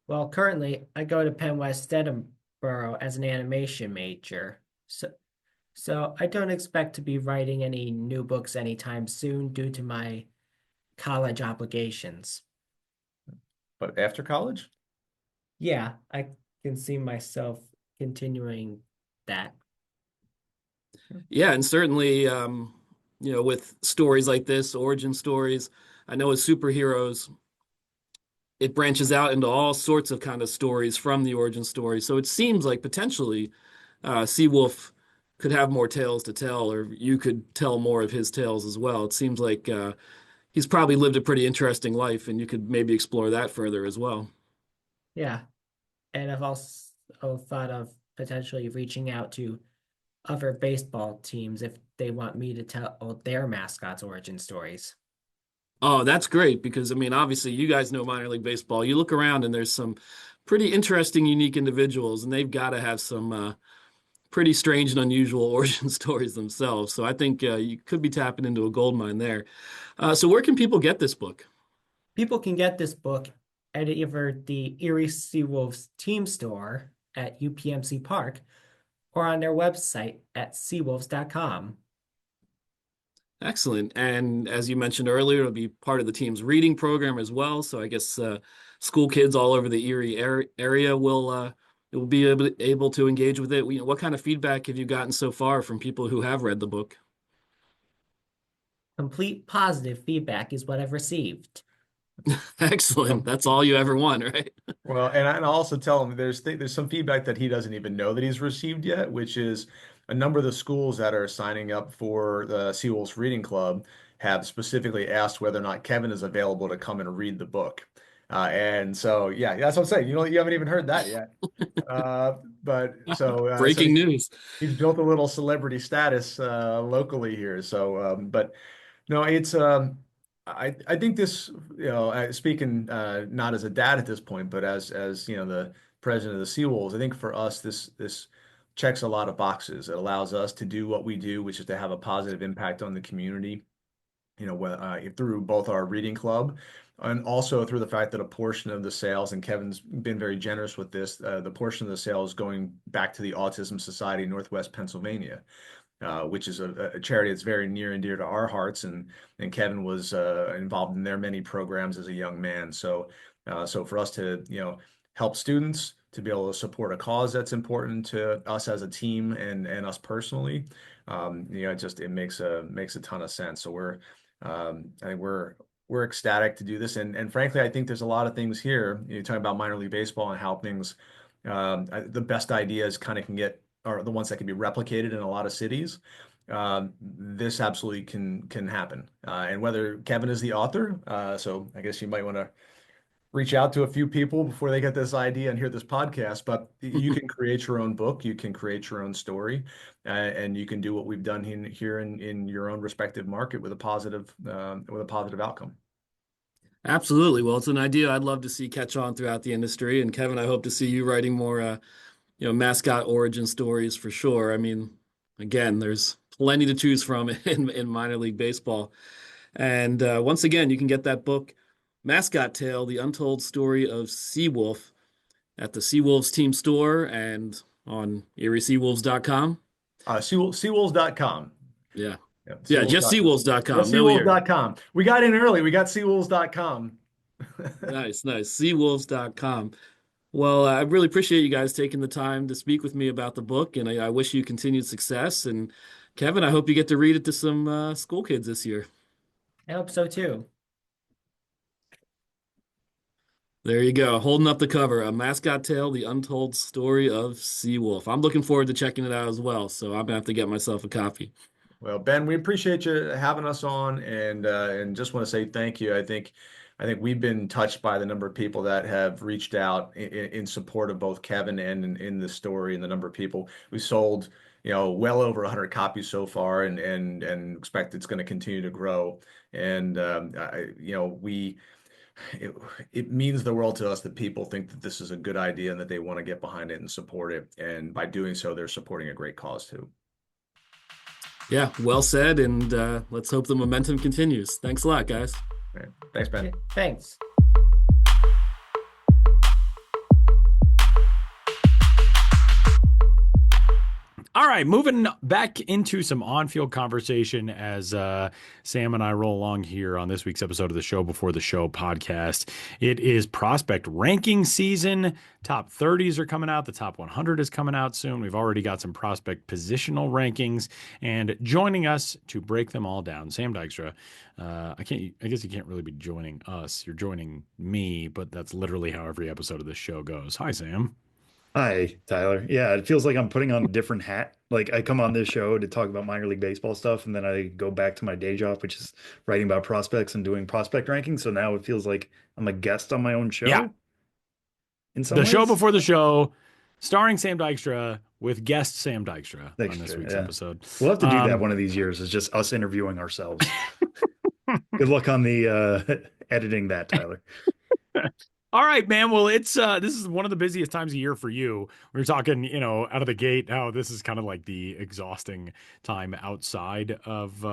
Well, currently I go to Penn West Edinburgh as an animation major. So I don't expect to be writing any new books anytime soon due to my college obligations. But after college? Yeah, I can see myself continuing that. Yeah, and certainly, with stories like this, origin stories, I know as superheroes, it branches out into all sorts of kind of stories from the origin story. So it seems like potentially Seawolf could have more tales to tell, or you could tell more of his tales as well. It seems like he's probably lived a pretty interesting life, and you could maybe explore that further as well. Yeah, and I've also thought of potentially reaching out to other baseball teams if they want me to tell their mascots' origin stories. Oh, that's great because I mean, obviously, you guys know minor league baseball. You look around and there's some pretty interesting, unique individuals, and they've got to have some pretty strange and unusual origin stories themselves. So I think you could be tapping into a gold mine there. So where can people get this book? People can get this book at either the Erie Seawolves team store at UPMC Park or on their website at seawolves.com. Excellent. And as you mentioned earlier, it'll be part of the team's reading program as well. So I guess school kids all over the Erie area will be able to engage with it. What kind of feedback have you gotten so far from people who have read the book? Complete positive feedback is what I've received. Excellent. That's all you ever want, right? Well, and I'll also tell him there's some feedback that he doesn't even know that he's received yet, which is a number of the schools that are signing up for the Seawolves Reading Club have specifically asked whether or not Kevin is available to come and read the book. And so, yeah, that's what I'm saying. You haven't even heard that yet. But so Breaking news. he's built a little celebrity status locally here. So, but no, it's I think this, speaking not as a dad at this point, but as the president of the Seawolves, I think for us this checks a lot of boxes. It allows us to do what we do, which is to have a positive impact on the community, through both our reading club and also through the fact that a portion of the sales, and Kevin's been very generous with this, the portion of the sales going back to the Autism Society Northwest Pennsylvania, which is a charity that's very near and dear to our hearts. And Kevin was involved in their many programs as a young man. So for us to help students, to be able to support a cause that's important to us as a team and us personally, it makes a ton of sense. So I think we're ecstatic to do this. And frankly, I think there's a lot of things here. You're talking about minor league baseball and how things, the best ideas kind of are the ones that can be replicated in a lot of cities. This absolutely can happen. And whether Kevin is the author, so I guess you might want to reach out to a few people before they get this idea and hear this podcast. But you can create your own book, you can create your own story, and you can do what we've done here in your own respective market with a positive outcome. Absolutely. Well, it's an idea I'd love to see catch on throughout the industry. And Kevin, I hope to see you writing more, mascot origin stories for sure. I mean, again, there's plenty to choose from in minor league baseball. And once again, you can get that book, Mascot Tale: The Untold Story of Seawolf, at the Seawolves team store. And on ErieSeawolves.com. Seawolves.com. Yeah. Yeah, Just Seawolves.com. Just No ear. Seawolves.com. We got in early. We got Seawolves.com. Nice. Seawolves.com. Well, I really appreciate you guys taking the time to speak with me about the book, and I wish you continued success. And Kevin, I hope you get to read it to some school kids this year. I hope so too. There you go, holding up the cover, A Mascot Tale, The Untold Story of Seawolf. I'm looking forward to checking it out as well, so I'm gonna have to get myself a copy. Well, Ben, we appreciate you having us on, and just want to say thank you. I think we've been touched by the number of people that have reached out in support of both Kevin and in the story, and the number of people we sold, well over 100 copies so far, and expect it's going to continue to grow. And it means the world to us that people think that this is a good idea and that they want to get behind it and support it. And by doing so, they're supporting a great cause too. Yeah, well said, and let's hope the momentum continues. Thanks a lot, guys. Right. Thanks, Ben. Thanks. All right, moving back into some on-field conversation as Sam and I roll along here on this week's episode of the Show Before the Show podcast. It is prospect ranking season. Top 30s are coming out. The top 100 is coming out soon. We've already got some prospect positional rankings, and joining us to break them all down, Sam Dykstra. I guess you can't really be joining us. You're joining me, but that's literally how every episode of this show goes. Hi, Sam. Hi, Tyler. Yeah, it feels like I'm putting on a different hat. Like I come on this show to talk about minor league baseball stuff, and then I go back to my day job, which is writing about prospects and doing prospect rankings. So now it feels like I'm a guest on my own show. Yeah. In some The ways. Show Before the Show, starring Sam Dykstra with guest Sam Dykstra on this week's episode. We'll have to do that one of these years. It's just us interviewing ourselves. Good luck on the editing that, Tyler. All right, man. Well, it's this is one of the busiest times of year for you. We were talking, out of the gate, how this is kind of like the exhausting time outside of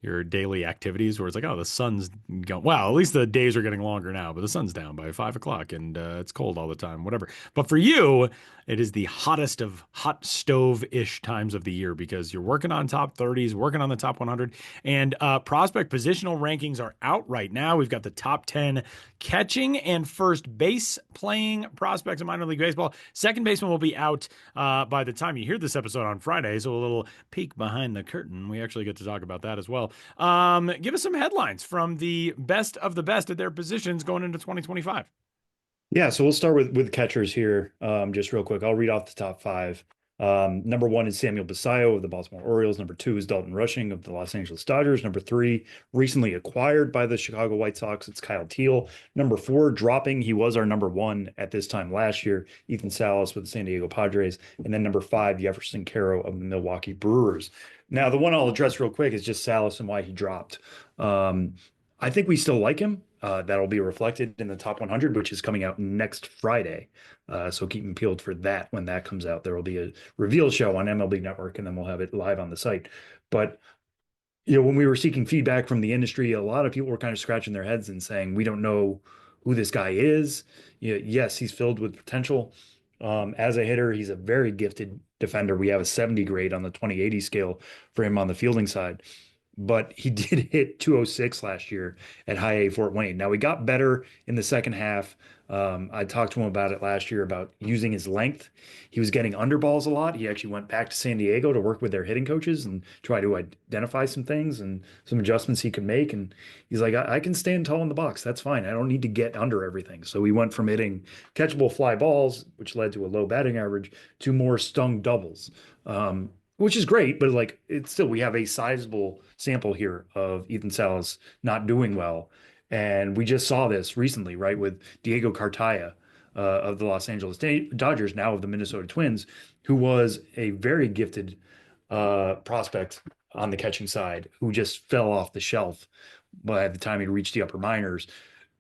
your daily activities, where it's like, oh, the sun's going. Well, at least the days are getting longer now, but the sun's down by 5 o'clock, and it's cold all the time, whatever. But for you, it is the hottest of hot stove-ish times of the year because you're working on top 30s, working on the top 100, and prospect positional rankings are out right now. We've got the top 10 catching and first base playing prospects in minor league baseball. Second baseman will be out by the time you hear this episode on Friday, so a little peek behind the curtain. We actually get to talk about that as well. Give us some headlines from the best of the best at their positions going into 2025. Yeah, so we'll start with catchers here, just real quick. I'll read off the top 5. Number 1 is Samuel Basallo of the Baltimore Orioles. Number 2 is Dalton Rushing of the Los Angeles Dodgers. Number 3, recently acquired by the Chicago White Sox, it's Kyle Teal. Number 4, dropping, he was our number 1 at this time last year, Ethan Salas with the San Diego Padres. And then number 5, Jefferson Caro of the Milwaukee Brewers. Now, the one I'll address real quick is just Salas and why he dropped. I think we still like him. That'll be reflected in the top 100, which is coming out next Friday. So keep them peeled for that when that comes out. There will be a reveal show on MLB Network, and then we'll have it live on the site. But when we were seeking feedback from the industry, a lot of people were kind of scratching their heads and saying, we don't know who this guy is. Yes, he's filled with potential. As a hitter, he's a very gifted defender. We have a 70 grade on the 2080 scale for him on the fielding side. But he did hit 206 last year at High A Fort Wayne. Now, we got better in the second half. I talked to him about it last year about using his length. He was getting underballs a lot. He actually went back to San Diego to work with their hitting coaches and try to identify some things and some adjustments he could make. And he's like, I can stand tall in the box. That's fine. I don't need to get under everything. So we went from hitting catchable fly balls, which led to a low batting average, to more stung doubles. Which is great, but it's still, we have a sizable sample here of Ethan Salas not doing well. And we just saw this recently, right, with Diego Cartaya of the Los Angeles Dodgers, now of the Minnesota Twins, who was a very gifted prospect on the catching side, who just fell off the shelf by the time he reached the upper minors.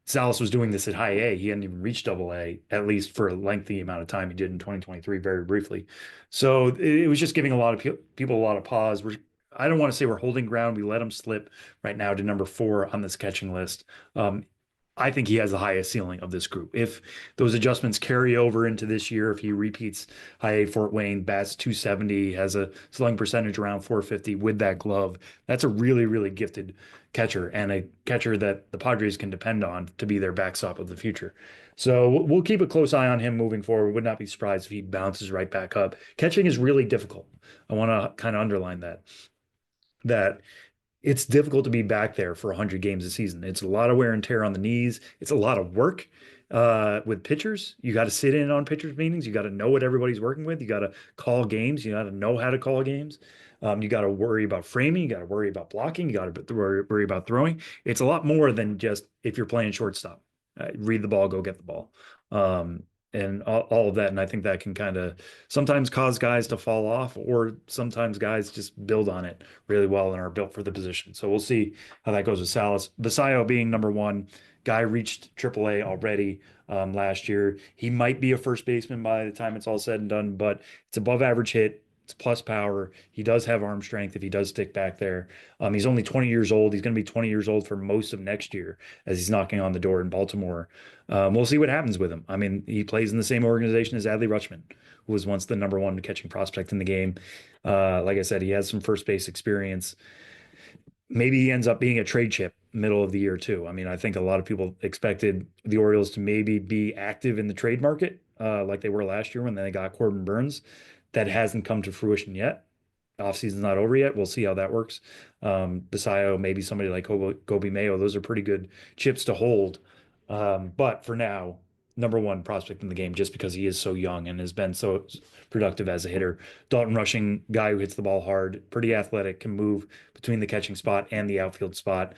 Salas was doing this at High A. He hadn't even reached Double A, at least for a lengthy amount of time. He did in 2023, very briefly. So it was just giving a lot of people a lot of pause. I don't want to say we're holding ground. We let him slip right now to number 4 on this catching list. I think he has the highest ceiling of this group. If those adjustments carry over into this year, if he repeats high A Fort Wayne, bats 270, has a slugging percentage around 450 with that glove, that's a really, really gifted catcher and a catcher that the Padres can depend on to be their backstop of the future. So we'll keep a close eye on him moving forward. Would not be surprised if he bounces right back up. Catching is really difficult. I want to kind of underline that it's difficult to be back there for 100 games a season. It's a lot of wear and tear on the knees. It's a lot of work with pitchers. You got to sit in on pitchers meetings. You got to know what everybody's working with. You got to call games. You got to know how to call games. You got to worry about framing. You got to worry about blocking. You got to worry about throwing. It's a lot more than just if you're playing shortstop. Read the ball, go get the ball. And all of that. And I think that can kind of sometimes cause guys to fall off, or sometimes guys just build on it really well and are built for the position. So we'll see how that goes with Salas. Basayo being number one, guy reached AAA already last year. He might be a first baseman by the time it's all said and done, but it's above average hit. It's plus power. He does have arm strength if he does stick back there. He's only 20 years old. He's going to be 20 years old for most of next year as he's knocking on the door in Baltimore. We'll see what happens with him. I mean, he plays in the same organization as Adley Rutschman, who was once the number one catching prospect in the game. Like I said, he has some first base experience. Maybe he ends up being a trade chip middle of the year too. I mean, I think a lot of people expected the Orioles to maybe be active in the trade market like they were last year when they got Corbin Burns. That hasn't come to fruition yet. Offseason's not over yet. We'll see how that works. Basayo, maybe somebody like Gobi Mayo. Those are pretty good chips to hold. But for now, number one prospect in the game just because he is so young and has been so productive as a hitter. Dalton Rushing, guy who hits the ball hard, pretty athletic, can move between the catching spot and the outfield spot.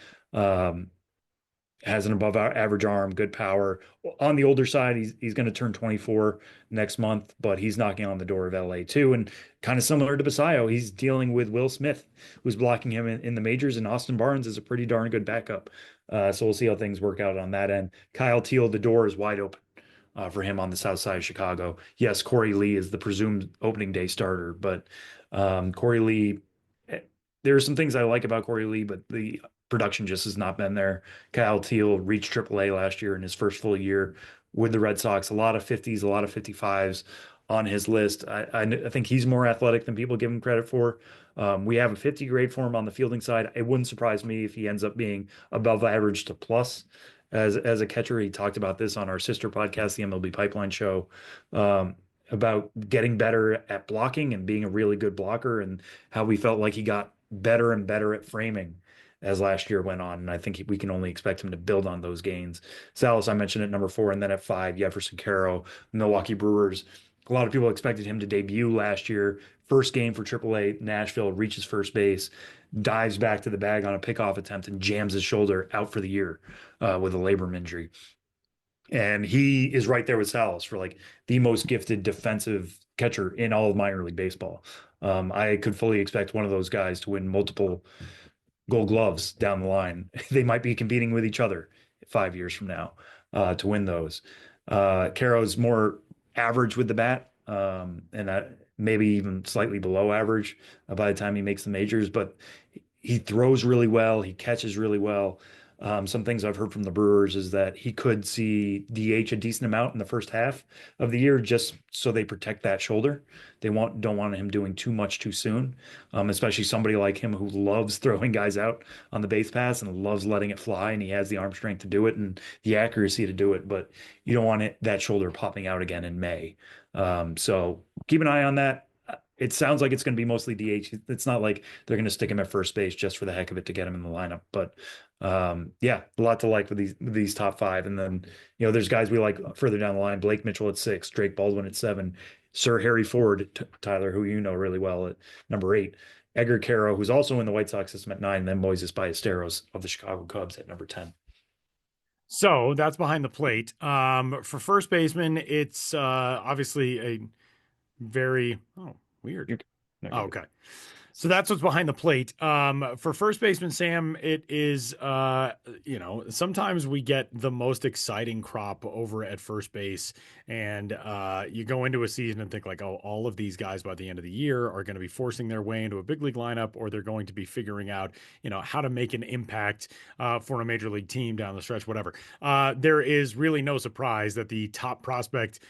Has an above average arm, good power. On the older side, he's going to turn 24 next month, but he's knocking on the door of LA too. And kind of similar to Basayo, he's dealing with Will Smith, who's blocking him in the majors, and Austin Barnes is a pretty darn good backup. So we'll see how things work out on that end. Kyle Teal, the door is wide open for him on the south side of Chicago. Yes, Corey Lee is the presumed opening day starter, but Corey Lee, there are some things I like about Corey Lee, but the production just has not been there. Kyle Teal reached AAA last year in his first full year with the Red Sox. A lot of 50s, a lot of 55s on his list. I think he's more athletic than people give him credit for. We have a 50 grade for him on the fielding side. It wouldn't surprise me if he ends up being above average to plus as a catcher. He talked about this on our sister podcast, the MLB Pipeline Show, about getting better at blocking and being a really good blocker, and how we felt like he got better and better at framing as last year went on. And I think we can only expect him to build on those gains. Salas, I mentioned at number 4, and then at 5, Jefferson Caro, Milwaukee Brewers. A lot of people expected him to debut last year. First game for AAA Nashville, reaches first base, dives back to the bag on a pickoff attempt and jams his shoulder, out for the year with a labrum injury. And he is right there with Salas for like the most gifted defensive catcher in all of minor league baseball. I could fully expect one of those guys to win multiple Gold Gloves down the line. They might be competing with each other 5 years from now to win those. Caro's more average with the bat, and maybe even slightly below average by the time he makes the majors, but he throws really well. He catches really well. Some things I've heard from the Brewers is that he could see DH a decent amount in the first half of the year, just so they protect that shoulder. They don't want him doing too much too soon, especially somebody like him who loves throwing guys out on the base pass and loves letting it fly, and he has the arm strength to do it and the accuracy to do it. But you don't want that shoulder popping out again in May. So keep an eye on that. It sounds like it's going to be mostly DH. It's not like they're going to stick him at first base just for the heck of it to get him in the lineup. But yeah, a lot to like with these top 5. And then, there's guys we like further down the line. Blake Mitchell at 6, Drake Baldwin at 7, Sir Harry Ford, Tyler, who you know really well, at number 8, Edgar Caro, who's also in the White Sox system, at 9, and then Moises Ballesteros of the Chicago Cubs at number 10. So that's behind the plate. For first baseman, it's obviously a very weird. No, okay. So that's what's behind the plate. For first baseman Sam, it is sometimes we get the most exciting crop over at first base, and you go into a season and think like, oh, all of these guys by the end of the year are going to be forcing their way into a big league lineup, or they're going to be figuring out, how to make an impact for a major league team down the stretch, whatever. There is really no surprise that the top prospect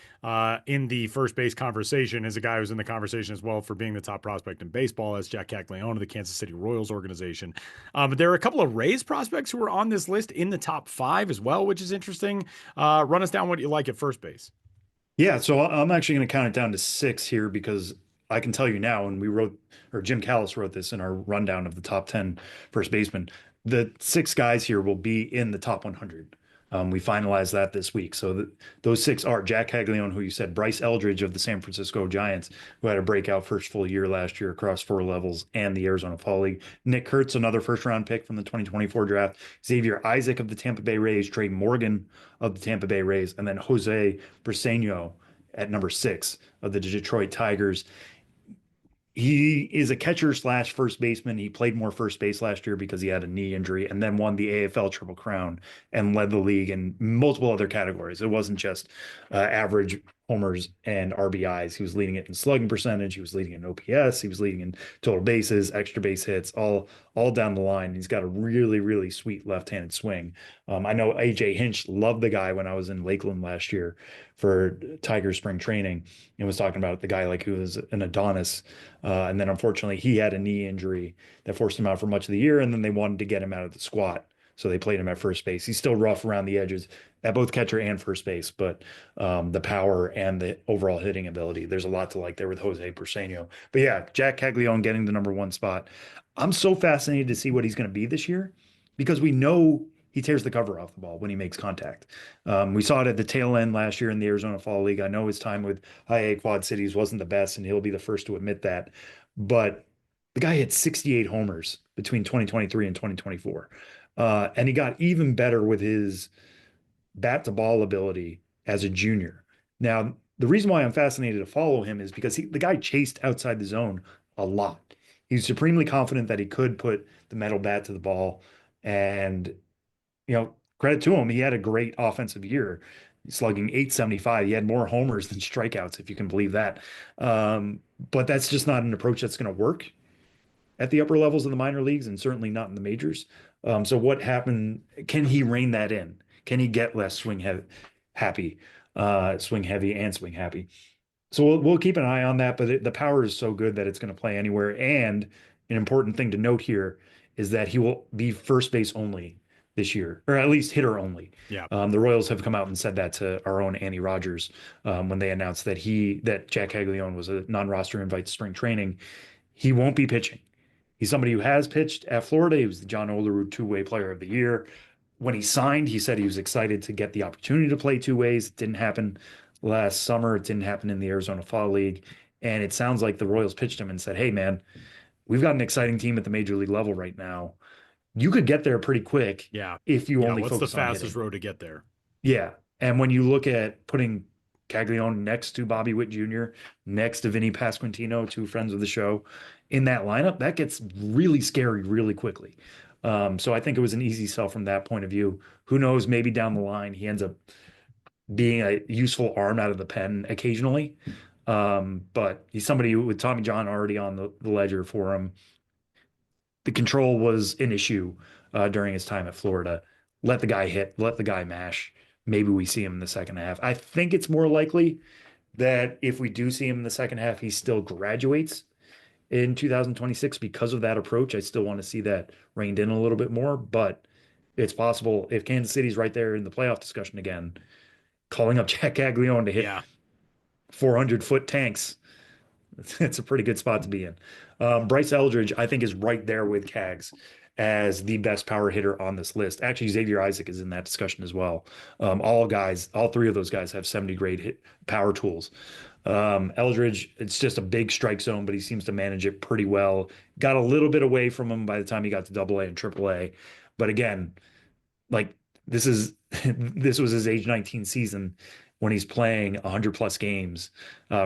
in the first base conversation is a guy who's in the conversation as well for being the top prospect in baseball, as Jack Caglione of the Kansas City Royals organization. But there are a couple of Rays prospects who are on this list in the top 5 as well, which is interesting. Run us down what you like at first base. Yeah, so I'm actually going to count it down to 6 here because I can tell you now, and Jim Callis wrote this in our rundown of the top 10 first basemen, the 6 guys here will be in the top 100. We finalized that this week. So those 6 are Jack Caglione, who you said, Bryce Eldridge of the San Francisco Giants, who had a breakout first full year last year across 4 levels, and the Arizona Fall League. Nick Kurtz, another first-round pick from the 2024 draft. Xavier Isaac of the Tampa Bay Rays, Trey Morgan of the Tampa Bay Rays, and then Jose Briseño at number 6 of the Detroit Tigers. He is a catcher / first baseman. He played more first base last year because he had a knee injury, and then won the AFL Triple Crown and led the league in multiple other categories. It wasn't just average homers and RBIs. He was leading it in slugging percentage. He was leading in OPS. He was leading in total bases, extra base hits, all down the line. He's got a really, really sweet left-handed swing. I know AJ Hinch loved the guy when I was in Lakeland last year for Tiger spring training, and was talking about the guy like who was an Adonis. And then unfortunately he had a knee injury that forced him out for much of the year. And then they wanted to get him out of the squat. So they played him at first base. He's still rough around the edges at both catcher and first base, but the power and the overall hitting ability, there's a lot to like there with Jose Briseño. But yeah, Jack Caglione getting the number 1 spot. I'm so fascinated to see what he's going to be this year because we know he tears the cover off the ball when he makes contact. We saw it at the tail end last year in the Arizona Fall League. I know his time with High A Quad Cities wasn't the best, and he'll be the first to admit that. But the guy hit 68 homers between 2023 and 2024. And he got even better with his bat to ball ability as a junior. Now, the reason why I'm fascinated to follow him is because the guy chased outside the zone a lot. He's supremely confident that he could put the metal bat to the ball. And, credit to him, he had a great offensive year, slugging .875. He had more homers than strikeouts, if you can believe that. But that's just not an approach that's going to work at the upper levels of the minor leagues, and certainly not in the majors. So what happened? Can he rein that in? Can he get less swing heavy? So we'll keep an eye on that, but the power is so good that it's going to play anywhere. And an important thing to note here is that he will be first base only this year, or at least hitter only. Yeah. The Royals have come out and said that to our own Andy Rogers when they announced that Jack Caglione was a non-roster invite to spring training. He won't be pitching. He's somebody who has pitched at Florida. He was the John Olerud two-way player of the year. When he signed, he said he was excited to get the opportunity to play 2 ways. It didn't happen last summer. It didn't happen in the Arizona Fall League. And it sounds like the Royals pitched him and said, hey, man, we've got an exciting team at the major league level right now. You could get there pretty quick. Yeah. If you only what's focus the on fastest hitting. road to get there? Yeah. And when you look at putting Caglione next to Bobby Witt Jr., next to Vinny Pasquantino, 2 friends of the show, in that lineup, that gets really scary really quickly. So I think it was an easy sell from that point of view. Who knows, maybe down the line he ends up being a useful arm out of the pen occasionally. But he's somebody with Tommy John already on the ledger for him. The control was an issue during his time at Florida. Let the guy hit, let the guy mash. Maybe we see him in the second half. I think it's more likely that if we do see him in the second half, he still graduates in 2026 because of that approach. I still want to see that reined in a little bit more, but it's possible if Kansas City's right there in the playoff discussion again, calling up Jack Caglione to hit 400-foot tanks. It's a pretty good spot to be in. Bryce Eldridge, I think, is right there with Cags as the best power hitter on this list. Actually, Xavier Isaac is in that discussion as well. All 3 of those guys have 70-grade power tools. Eldridge, it's just a big strike zone, but he seems to manage it pretty well. Got a little bit away from him by the time he got to AA and AAA. But again, like this was his age 19 season, when he's playing 100 plus games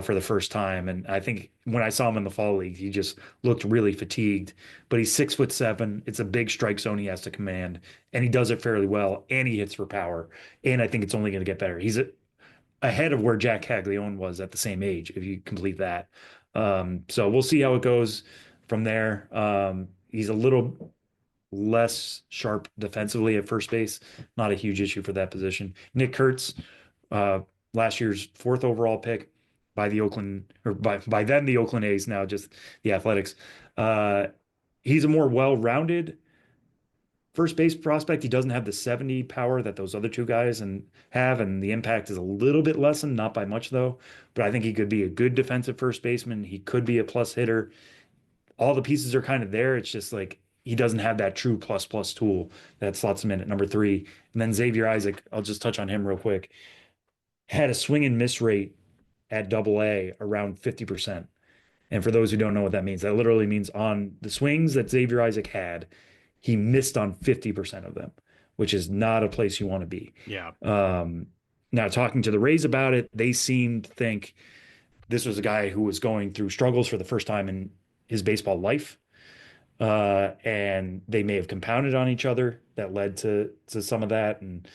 for the first time. And I think when I saw him in the fall league, he just looked really fatigued. But he's 6'7". It's a big strike zone he has to command, and he does it fairly well. And he hits for power. And I think it's only going to get better. He's ahead of where Jack Caglione was at the same age, if you complete that. So we'll see how it goes from there. He's a little less sharp defensively at first base. Not a huge issue for that position. Nick Kurtz, last year's 4th overall pick by the Oakland, or by then the Oakland A's, now just the Athletics. He's a more well-rounded first base prospect. He doesn't have the 70 power that those other two guys have, and the impact is a little bit lessened, not by much though. But I think he could be a good defensive first baseman. He could be a plus hitter. All the pieces are kind of there. It's just like he doesn't have that true plus tool that slots him in at number 3. And then Xavier Isaac, I'll just touch on him real quick, had a swing and miss rate at Double-A around 50%. And for those who don't know what that means, that literally means on the swings that Xavier Isaac had, he missed on 50% of them, which is not a place you want to be. Yeah. Now, talking to the Rays about it, they seemed to think this was a guy who was going through struggles for the first time in his baseball life. And they may have compounded on each other. That led to some of that. And,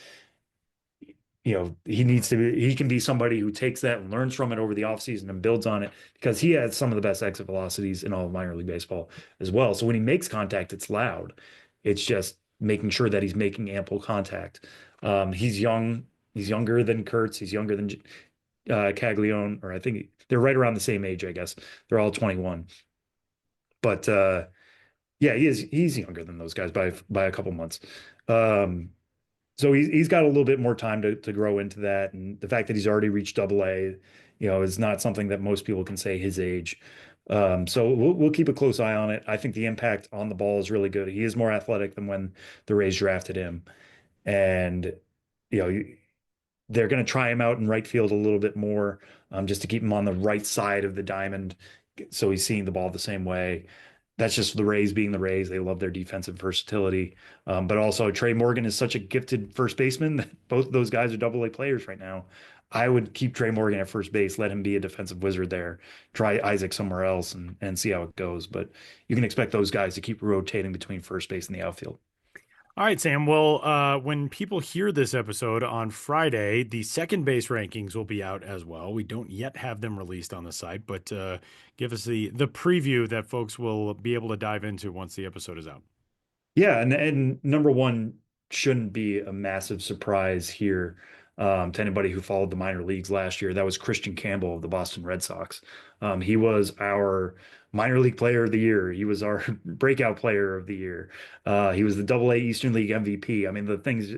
he can be somebody who takes that and learns from it over the offseason and builds on it, because he has some of the best exit velocities in all of minor league baseball as well. So when he makes contact, it's loud. It's just making sure that he's making ample contact. He's young. He's younger than Kurtz. He's younger than Caglione, or I think they're right around the same age, I guess. They're all 21. But yeah, he's younger than those guys by a couple months. So he's got a little bit more time to grow into that. And the fact that he's already reached Double-A, is not something that most people can say his age. So we'll keep a close eye on it. I think the impact on the ball is really good. He is more athletic than when the Rays drafted him. And, they're going to try him out in right field a little bit more, just to keep him on the right side of the diamond, so he's seeing the ball the same way. That's just the Rays being the Rays. They love their defensive versatility. But also Trey Morgan is such a gifted first baseman that both of those guys are Double-A players right now. I would keep Trey Morgan at first base, let him be a defensive wizard there, try Isaac somewhere else and see how it goes. But you can expect those guys to keep rotating between first base and the outfield. All right, Sam. Well, when people hear this episode on Friday, the second base rankings will be out as well. We don't yet have them released on the site, but give us the preview that folks will be able to dive into once the episode is out. Yeah, and number 1 shouldn't be a massive surprise here to anybody who followed the minor leagues last year. That was Christian Campbell of the Boston Red Sox. He was our minor league player of the year. He was our breakout player of the year. He was the Double-A Eastern League MVP. I mean, the things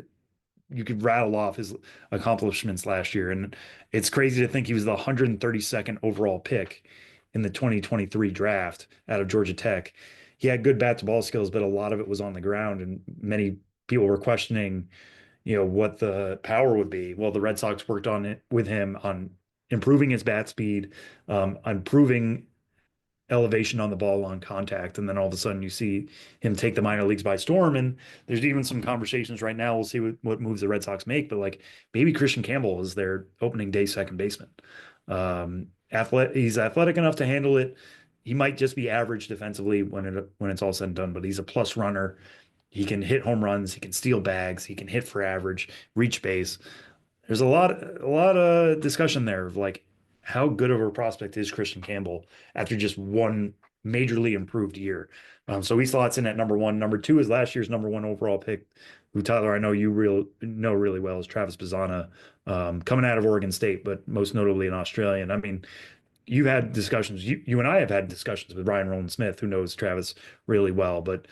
you could rattle off his accomplishments last year. And it's crazy to think he was the 132nd overall pick in the 2023 draft out of Georgia Tech. He had good bat to ball skills, but a lot of it was on the ground, and many people were questioning, what the power would be. Well, the Red Sox worked on it with him on improving his bat speed, improving elevation on the ball on contact. And then all of a sudden you see him take the minor leagues by storm. And there's even some conversations right now. We'll see what moves the Red Sox make, but like maybe Christian Campbell is their opening day second baseman. He's athletic enough to handle it. He might just be average defensively when it's all said and done, but he's a plus runner. He can hit home runs. He can steal bags. He can hit for average, reach base. There's a lot of discussion there of like, how good of a prospect is Christian Campbell after just one majorly improved year? So he slots in at number 1. Number 2 is last year's number 1 overall pick, who, Tyler, I know you know really well, is Travis Bazzana, coming out of Oregon State, but most notably an Australian. I mean, you've had discussions, you and I have had discussions with Ryan Rowland-Smith, who knows Travis really well. But,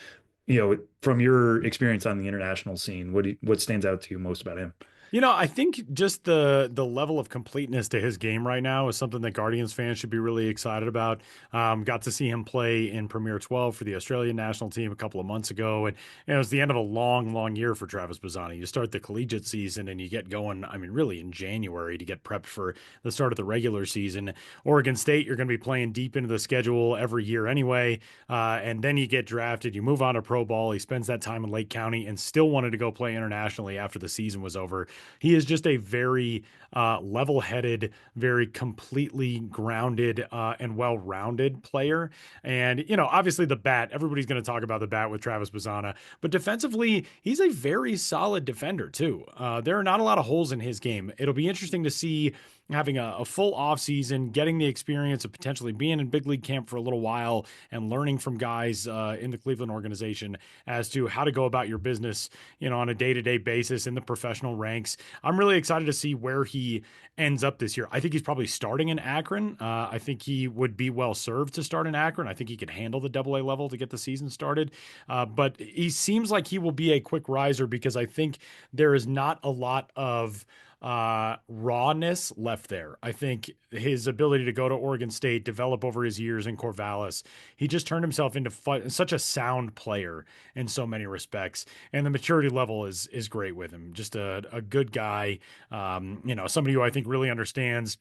from your experience on the international scene, what stands out to you most about him? I think just the level of completeness to his game right now is something that Guardians fans should be really excited about. Got to see him play in Premier 12 for the Australian national team a couple of months ago. And it was the end of a long, long year for Travis Bazzana. You start the collegiate season and you get going, really in January to get prepped for the start of the regular season. Oregon State, you're going to be playing deep into the schedule every year anyway. And then you get drafted, you move on to pro ball. He spends that time in Lake County and still wanted to go play internationally after the season was over. He is just a very level-headed, very completely grounded and well-rounded player. And, obviously the bat, everybody's going to talk about the bat with Travis Bazzana, but defensively, he's a very solid defender too. There are not a lot of holes in his game. It'll be interesting to see having a full offseason, getting the experience of potentially being in big league camp for a little while and learning from guys in the Cleveland organization as to how to go about your business, on a day-to-day basis in the professional ranks. I'm really excited to see where he ends up this year. I think he's probably starting in Akron. I think he would be well served to start in Akron. I think he could handle the AA level to get the season started. But he seems like he will be a quick riser because I think there is not a lot of rawness left there. I think his ability to go to Oregon State, develop over his years in Corvallis, he just turned himself into such a sound player in so many respects. And the maturity level is great with him. Just a good guy, somebody who I think really understands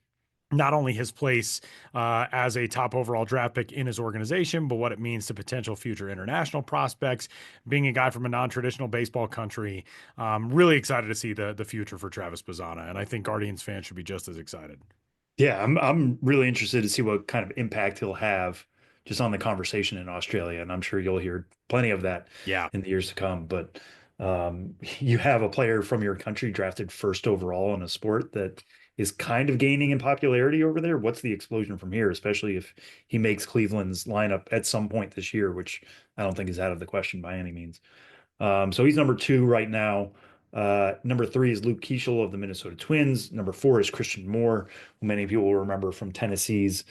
not only his place as a top overall draft pick in his organization, but what it means to potential future international prospects. Being a guy from a non-traditional baseball country, really excited to see the future for Travis Bazzana, and I think Guardians fans should be just as excited. Yeah, I'm really interested to see what kind of impact he'll have just on the conversation in Australia, and I'm sure you'll hear plenty of that in the years to come. But you have a player from your country drafted first overall in a sport that is kind of gaining in popularity over there. What's the explosion from here, especially if he makes Cleveland's lineup at some point this year, which I don't think is out of the question by any means. So he's number 2 right now. Number 3 is Luke Keeschel of the Minnesota Twins. Number 4 is Christian Moore, who many people will remember from Tennessee's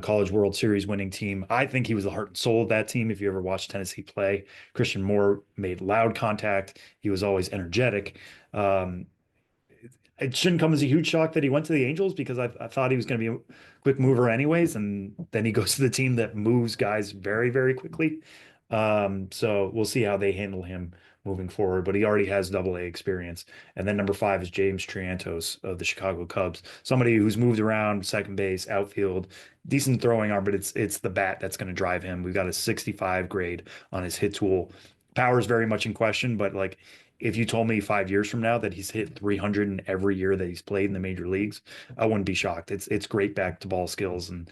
College World Series winning team. I think he was the heart and soul of that team. If you ever watched Tennessee play, Christian Moore made loud contact. He was always energetic. It shouldn't come as a huge shock that he went to the Angels because I thought he was going to be a quick mover anyways. And then he goes to the team that moves guys very, very quickly. So we'll see how they handle him moving forward, but he already has AA experience. And then number 5 is James Triantos of the Chicago Cubs, somebody who's moved around second base, outfield, decent throwing arm, but it's the bat that's going to drive him. We've got a 65 grade on his hit tool. Power is very much in question, but like if you told me 5 years from now that he's hit 300 in every year that he's played in the major leagues, I wouldn't be shocked. It's great back to ball skills. And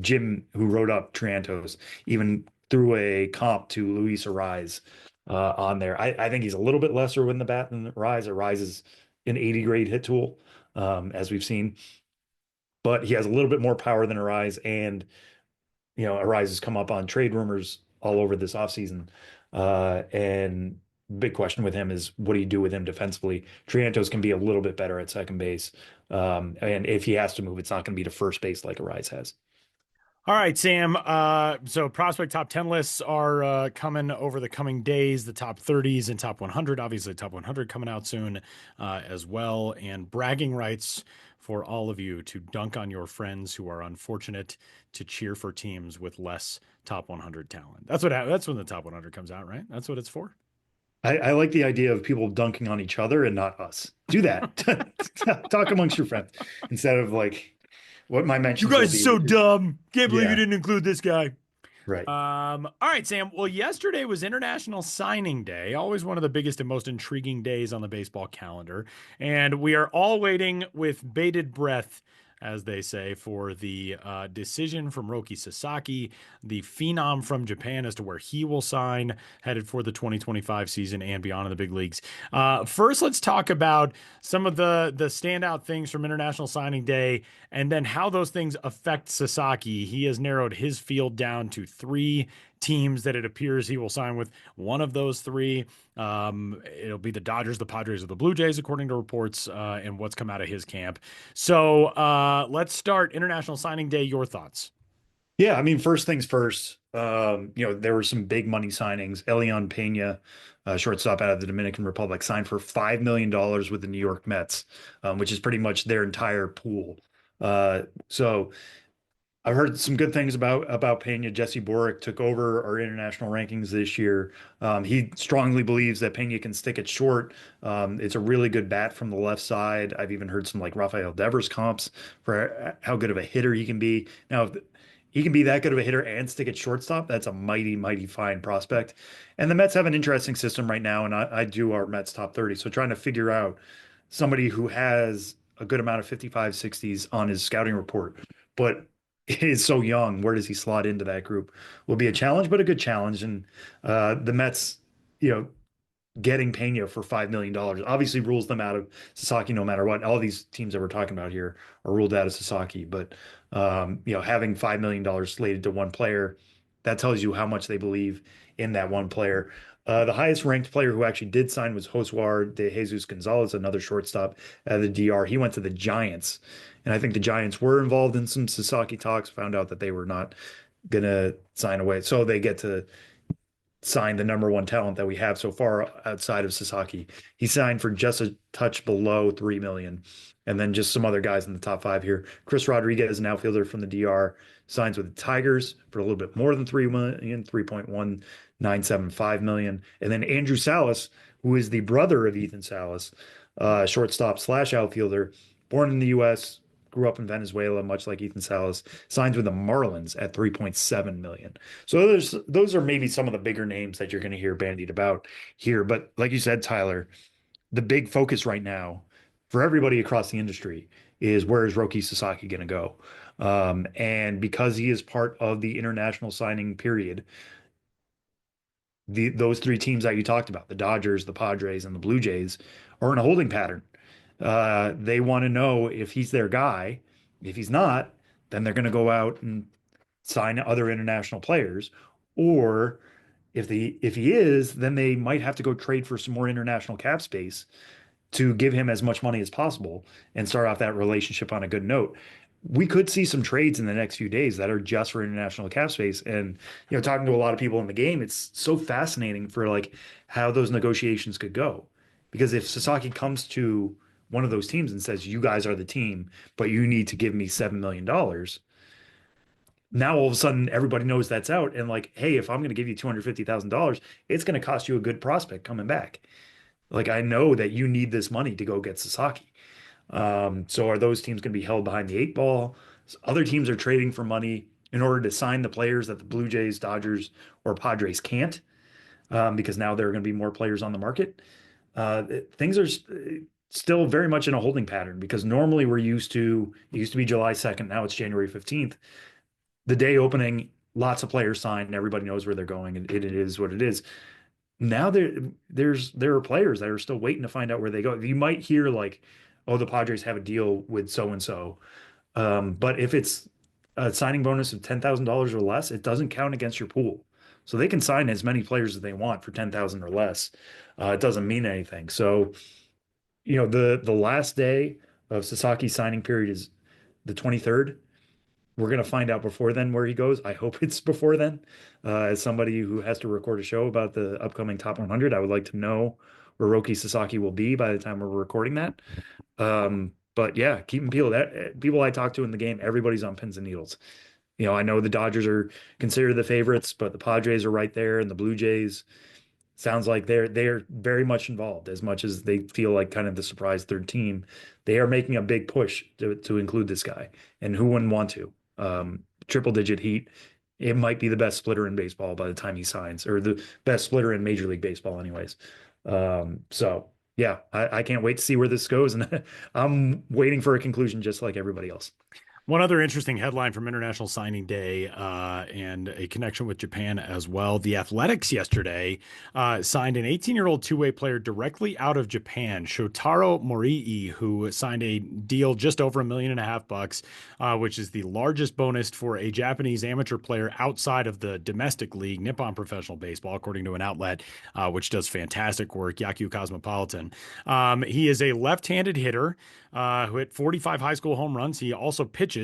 Jim, who wrote up Triantos, even threw a comp to Luis Ariz on there. I think he's a little bit lesser with the bat than Ariz. Ariz is an 80 grade hit tool, as we've seen, but he has a little bit more power than Ariz. And, Ariz has come up on trade rumors all over this offseason. And big question with him is what do you do with him defensively? Triantos can be a little bit better at second base. And if he has to move, it's not going to be to first base like Ariz has. All right, Sam. So prospect top 10 lists are coming over the coming days, the top 30s and top 100, obviously top 100 coming out soon as well. And bragging rights for all of you to dunk on your friends who are unfortunate to cheer for teams with less top 100 talent. That's when the top 100 comes out, right? That's what it's for. I like the idea of people dunking on each other and not us. Do that. Talk amongst your friends instead of like what my mentions. You guys are so dumb. Can't believe you didn't include this guy. Right. All right, Sam. Well, yesterday was International Signing Day, always one of the biggest and most intriguing days on the baseball calendar. And we are all waiting with bated breath, as they say, for the decision from Roki Sasaki, the phenom from Japan, as to where he will sign, headed for the 2025 season and beyond in the big leagues. First, let's talk about some of the standout things from International Signing Day, and then how those things affect Sasaki. He has narrowed his field down to 3 teams that it appears he will sign with. One of those 3, it'll be the Dodgers, the Padres, or the Blue Jays, according to reports and what's come out of his camp. So let's start International Signing Day. Your thoughts? Yeah, I mean, first things first, there were some big money signings. Elian Pena, shortstop out of the Dominican Republic, signed for $5 million with the New York Mets, which is pretty much their entire pool. So I've heard some good things about Pena. Jesse Borick took over our international rankings this year. He strongly believes that Pena can stick it short. It's a really good bat from the left side. I've even heard some like Rafael Devers comps for how good of a hitter he can be. Now, if he can be that good of a hitter and stick at shortstop, that's a mighty, mighty fine prospect. And the Mets have an interesting system right now, and I do our Mets top 30. So trying to figure out somebody who has a good amount of 55, 60s on his scouting report, but is so young. Where does he slot into that group? Will be a challenge, but a good challenge. And the Mets, you know, getting Pena for $5 million obviously rules them out of Sasaki no matter what. All these teams that we're talking about here are ruled out of Sasaki, but you know, having $5 million slated to one player, that tells you how much they believe in that one player. The highest ranked player who actually did sign was Josuar de Jesus Gonzalez, another shortstop at the DR. He went to the Giants, and I think the Giants were involved in some Sasaki talks, found out that they were not gonna sign away. So they get to sign the number one talent that we have so far outside of Sasaki. He signed for just a touch below 3 million. And then just some other guys in the top five here. Chris Rodriguez, an outfielder from the DR, signs with the Tigers for a little bit more than 3 million, 3.1975 million. And then Andrew Salas, who is the brother of Ethan Salas, shortstop slash outfielder, born in the US, grew up in Venezuela, much like Ethan Salas, signs with the Marlins at 3.7 million. So those are maybe some of the bigger names that you're going to hear bandied about here. But like you said, Tyler, the big focus right now for everybody across the industry is where is Roki Sasaki going to go? And because he is part of the international signing period, those three teams that you talked about, the Dodgers, the Padres, and the Blue Jays, are in a holding pattern. They want to know if he's their guy. If he's not, then they're going to go out and sign other international players. Or if he is, then they might have to go trade for some more international cap space to give him as much money as possible and start off that relationship on a good note. We could see some trades in the next few days that are just for international cap space. And, you know, talking to a lot of people in the game, it's so fascinating for like how those negotiations could go. Because if Sasaki comes to one of those teams and says, you guys are the team, but you need to give me $7 million. Now all of a sudden everybody knows that's out. And like, hey, if I'm going to give you $250,000, it's going to cost you a good prospect coming back. Like, I know that you need this money to go get Sasaki. So are those teams going to be held behind the eight ball? Other teams are trading for money in order to sign the players that the Blue Jays, Dodgers, or Padres can't, because now there are going to be more players on the market. Things are still very much in a holding pattern because normally it used to be July 2nd. Now it's January 15th. The day opening, lots of players signed and everybody knows where they're going, and it is what it is. Now there are players that are still waiting to find out where they go. You might hear like, oh, the Padres have a deal with so and so. But if it's a signing bonus of $10,000 or less, it doesn't count against your pool. So they can sign as many players as they want for 10,000 or less. It doesn't mean anything. So, you know, the last day of Sasaki's signing period is the 23rd. We're going to find out before then where he goes. I hope it's before then. As somebody who has to record a show about the upcoming top 100, I would like to know where Roki Sasaki will be by the time we're recording that. But yeah, keep them peeled. People I talk to in the game, everybody's on pins and needles. You know, I know the Dodgers are considered the favorites, but the Padres are right there, and the Blue Jays sounds like they're very much involved. As much as they feel like kind of the surprise third team, they are making a big push to include this guy. And who wouldn't want to? Triple digit heat. It might be the best splitter in baseball by the time he signs, or the best splitter in Major League Baseball, anyways. So yeah, I can't wait to see where this goes, and I'm waiting for a conclusion just like everybody else. One other interesting headline from International Signing Day and a connection with Japan as well. The Athletics yesterday signed an 18-year-old two-way player directly out of Japan, Shotaro Morii, who signed a deal just over $1.5 million, which is the largest bonus for a Japanese amateur player outside of the domestic league, Nippon Professional Baseball, according to an outlet which does fantastic work, Yaku Cosmopolitan. He is a left-handed hitter who hit 45 high school home runs. He also pitches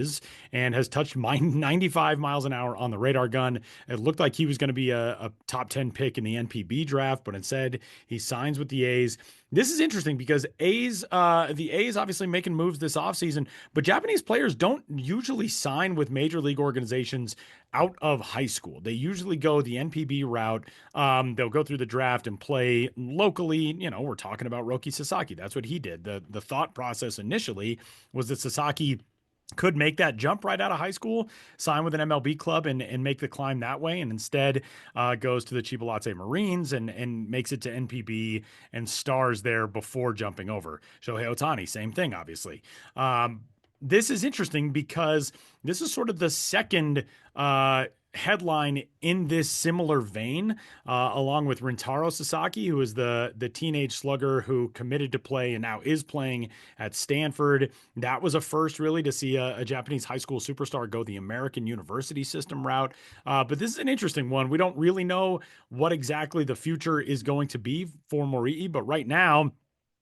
and has touched 95 miles an hour on the radar gun. It looked like he was going to be a top 10 pick in the NPB draft, but instead he signs with the A's. This is interesting because the A's obviously making moves this offseason, but Japanese players don't usually sign with major league organizations out of high school. They usually go the NPB route. They'll go through the draft and play locally. You know, we're talking about Roki Sasaki. That's what he did. The thought process initially was that Sasaki could make that jump right out of high school, sign with an MLB club and make the climb that way, and instead goes to the Chipolate Marines and makes it to NPB and stars there before jumping over. Shohei Ohtani, same thing, obviously. This is interesting because this is sort of the second headline in this similar vein, along with Rintaro Sasaki, who is the teenage slugger who committed to play and now is playing at Stanford. That was a first, really, to see a Japanese high school superstar go the American university system route. But this is an interesting one. We don't really know what exactly the future is going to be for Mori'i, but right now,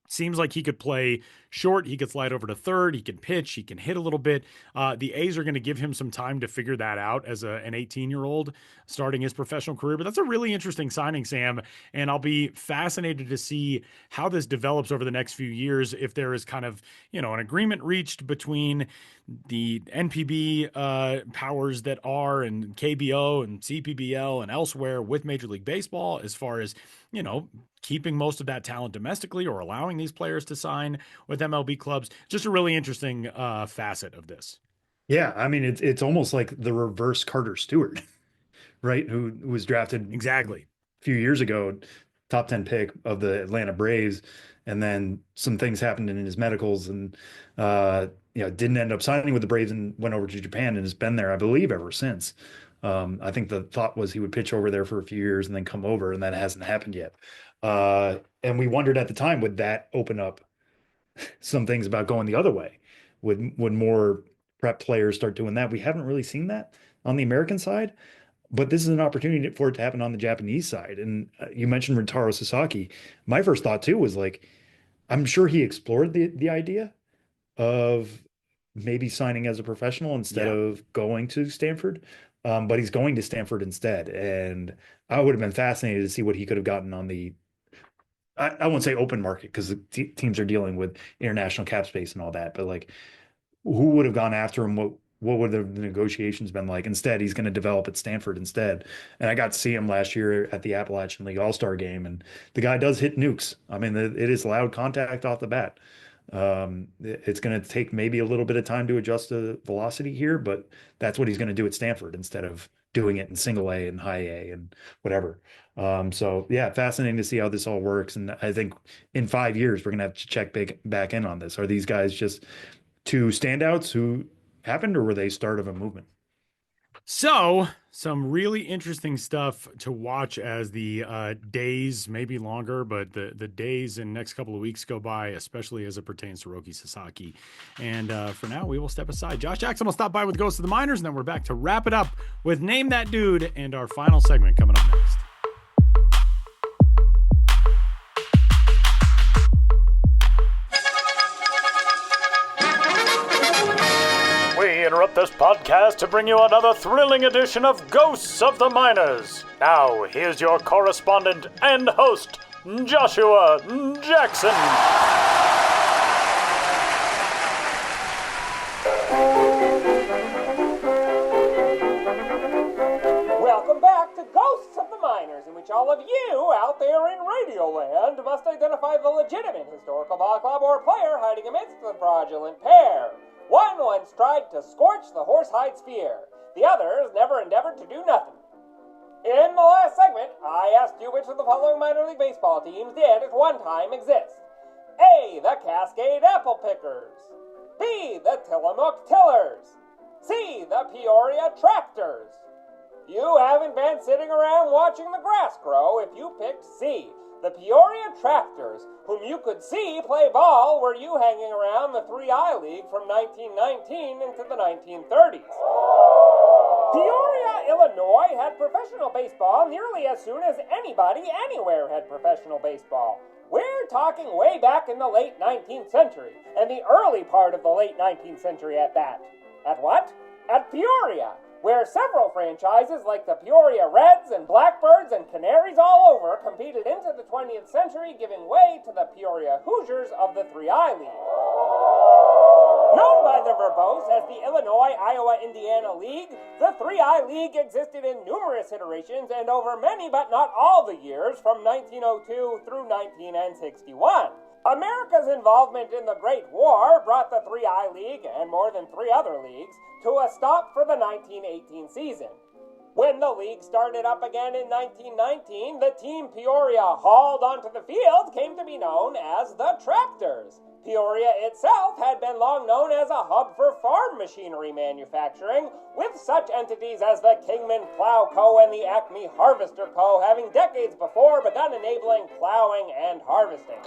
seems like he could play short. He could slide over to third. He can pitch. He can hit a little bit. The A's are going to give him some time to figure that out as an 18-year-old starting his professional career. But that's a really interesting signing, Sam. And I'll be fascinated to see how this develops over the next few years. If there is kind of, an agreement reached between the NPB powers that are and KBO and CPBL and elsewhere with Major League Baseball as far as, keeping most of that talent domestically or allowing these players to sign with MLB clubs. Just a really interesting facet of this. Yeah, I mean, it's almost like the reverse Carter Stewart, right? Who was drafted exactly a few years ago, top 10 pick of the Atlanta Braves, and then some things happened in his medicals, and didn't end up signing with the Braves and went over to Japan and has been there, I believe, ever since. I think the thought was he would pitch over there for a few years and then come over, and that hasn't happened yet. And we wondered at the time, would that open up some things about going the other way? Would more prep players start doing that? We haven't really seen that on the American side, but this is an opportunity for it to happen on the Japanese side. And you mentioned Rintaro Sasaki. My first thought too was like, I'm sure he explored the idea of maybe signing as a professional instead of going to Stanford. But he's going to Stanford instead. And I would have been fascinated to see what he could have gotten on the, I won't say open market, because the teams are dealing with international cap space and all that. But like, who would have gone after him? What would the negotiations been like? Instead, he's going to develop at Stanford instead. And I got to see him last year at the Appalachian League All-Star game. And the guy does hit nukes. I mean, it is loud contact off the bat. It's going to take maybe a little bit of time to adjust the velocity here, but that's what he's going to do at Stanford instead of doing it in single A and high A and whatever. So yeah, fascinating to see how this all works. And I think in 5 years, we're going to have to check back in on this. Are these guys just two standouts who happened, or were they start of a movement? So some really interesting stuff to watch as the days, maybe longer, but the days and next couple of weeks go by, especially as it pertains to Roki Sasaki. And for now, we will step aside. Josh Jackson will stop by with Ghosts of the Minors, and then we're back to wrap it up with Name That Dude and our final segment coming up next. We interrupt this podcast to bring you another thrilling edition of Ghosts of the Minors. Now, here's your correspondent and host, Joshua Jackson. Welcome back to Ghosts of the Minors, in which all of you out there in Radioland must identify the legitimate historical ball club or player hiding amidst the fraudulent pair. One once tried to scorch the horsehide sphere. The others never endeavored to do nothing. In the last segment, I asked you which of the following minor league baseball teams did at one time exist. A, the Cascade Apple Pickers. B, the Tillamook Tillers. C, the Peoria Tractors. You haven't been sitting around watching the grass grow if you picked C. The Peoria Tractors, whom you could see play ball, were you hanging around the 3I League from 1919 into the 1930s. Peoria, Illinois had professional baseball nearly as soon as anybody anywhere had professional baseball. We're talking way back in the late 19th century, and the early part of the late 19th century at that. At what? At Peoria, where several franchises like the Peoria Reds and Blackbirds and Canaries all over competed into the 20th century, giving way to the Peoria Hoosiers of the 3I League. Known by the verbose as the Illinois, Iowa, Indiana League, the 3I League existed in numerous iterations and over many but not all the years from 1902 through 1961. America's involvement in the Great War brought the 3I League, and more than 3 other leagues, to a stop for the 1918 season. When the league started up again in 1919, the team Peoria hauled onto the field came to be known as the Tractors. Peoria itself had been long known as a hub for farm machinery manufacturing, with such entities as the Kingman Plow Co. and the Acme Harvester Co. having decades before begun enabling plowing and harvesting.